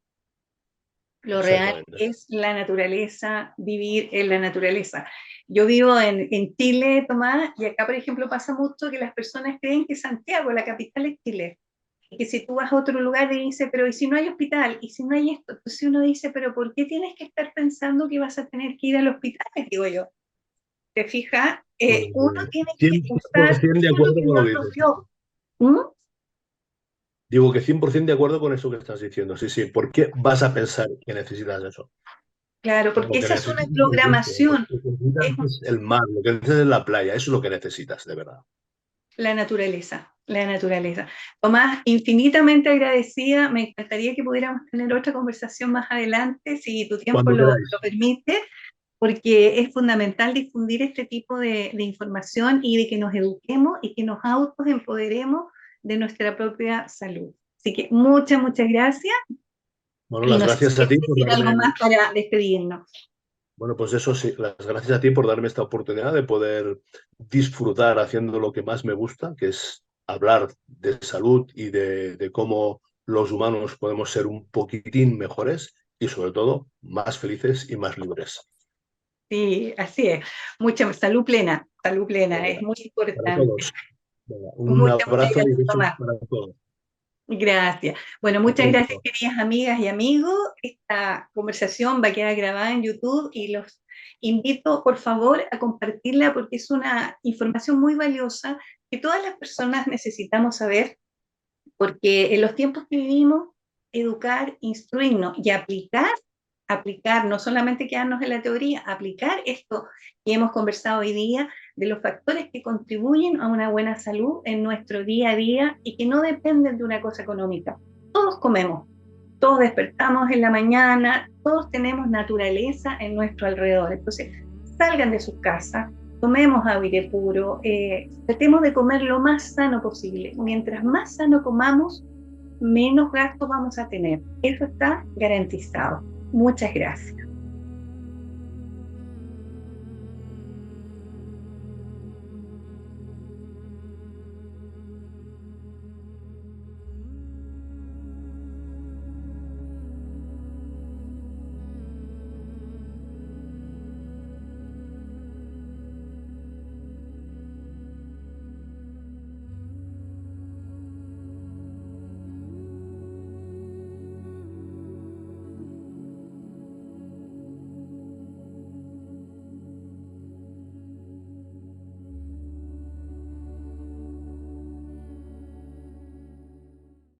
Lo real Exactamente. es la naturaleza, vivir en la naturaleza. Yo vivo en Chile, Tomás, y acá, por ejemplo, pasa mucho que las personas creen que Santiago, la capital, es Chile. que si tú vas a otro lugar y dices, pero ¿y si no hay hospital? ¿Y si no hay esto? Entonces uno dice, pero ¿por qué tienes que estar pensando que vas a tener que ir al hospital? Digo yo. ¿Te fijas? Pues, Uno tiene que usar 100% de todo lo acuerdo que con lo Dios que nos dices. dio. ¿Mm? Digo que 100% de acuerdo con eso que estás diciendo. Sí, sí. ¿Por qué vas a pensar que necesitas eso? Claro, Lo porque que esa es una necesitas es esto. programación. Lo que necesitas Es es el mar, lo que necesitas es la playa. Eso es lo que necesitas, de verdad. la naturaleza, la naturaleza. Tomás, infinitamente agradecida. Me encantaría que pudiéramos tener otra conversación más adelante, si tu tiempo Cuando lo queráis. permite, porque es fundamental difundir este tipo de información y de que nos eduquemos y que nos autoempoderemos de nuestra propia salud. Así que muchas gracias Bueno, y las no sé si gracias a ti quieres por decir algo darme. más para despedirnos. Bueno, pues eso sí, las gracias a ti por darme esta oportunidad de poder disfrutar haciendo lo que más me gusta, que es hablar de salud y de cómo los humanos podemos ser un poquitín mejores y sobre todo más felices y más libres. Sí, así es. Mucha salud plena, es Venga, muy para importante. todos. Venga, un Muchas abrazo y gracias, besos Tomás. para todos. Gracias. Bueno, muchas gracias, Atento. queridas amigas y amigos. Esta conversación va a quedar grabada en YouTube y los invito, por favor, a compartirla porque es una información muy valiosa que todas las personas necesitamos saber, porque en los tiempos que vivimos, educar, instruirnos y aplicar, no solamente quedarnos en la teoría, aplicar esto que hemos conversado hoy día de los factores que contribuyen a una buena salud en nuestro día a día y que no dependen de una cosa económica. Todos comemos, todos despertamos en la mañana, todos tenemos naturaleza en nuestro alrededor. Entonces, salgan de sus casas, tomemos aire puro, tratemos de comer lo más sano posible. Mientras más sano comamos, menos gastos vamos a tener. Eso está garantizado. Muchas gracias.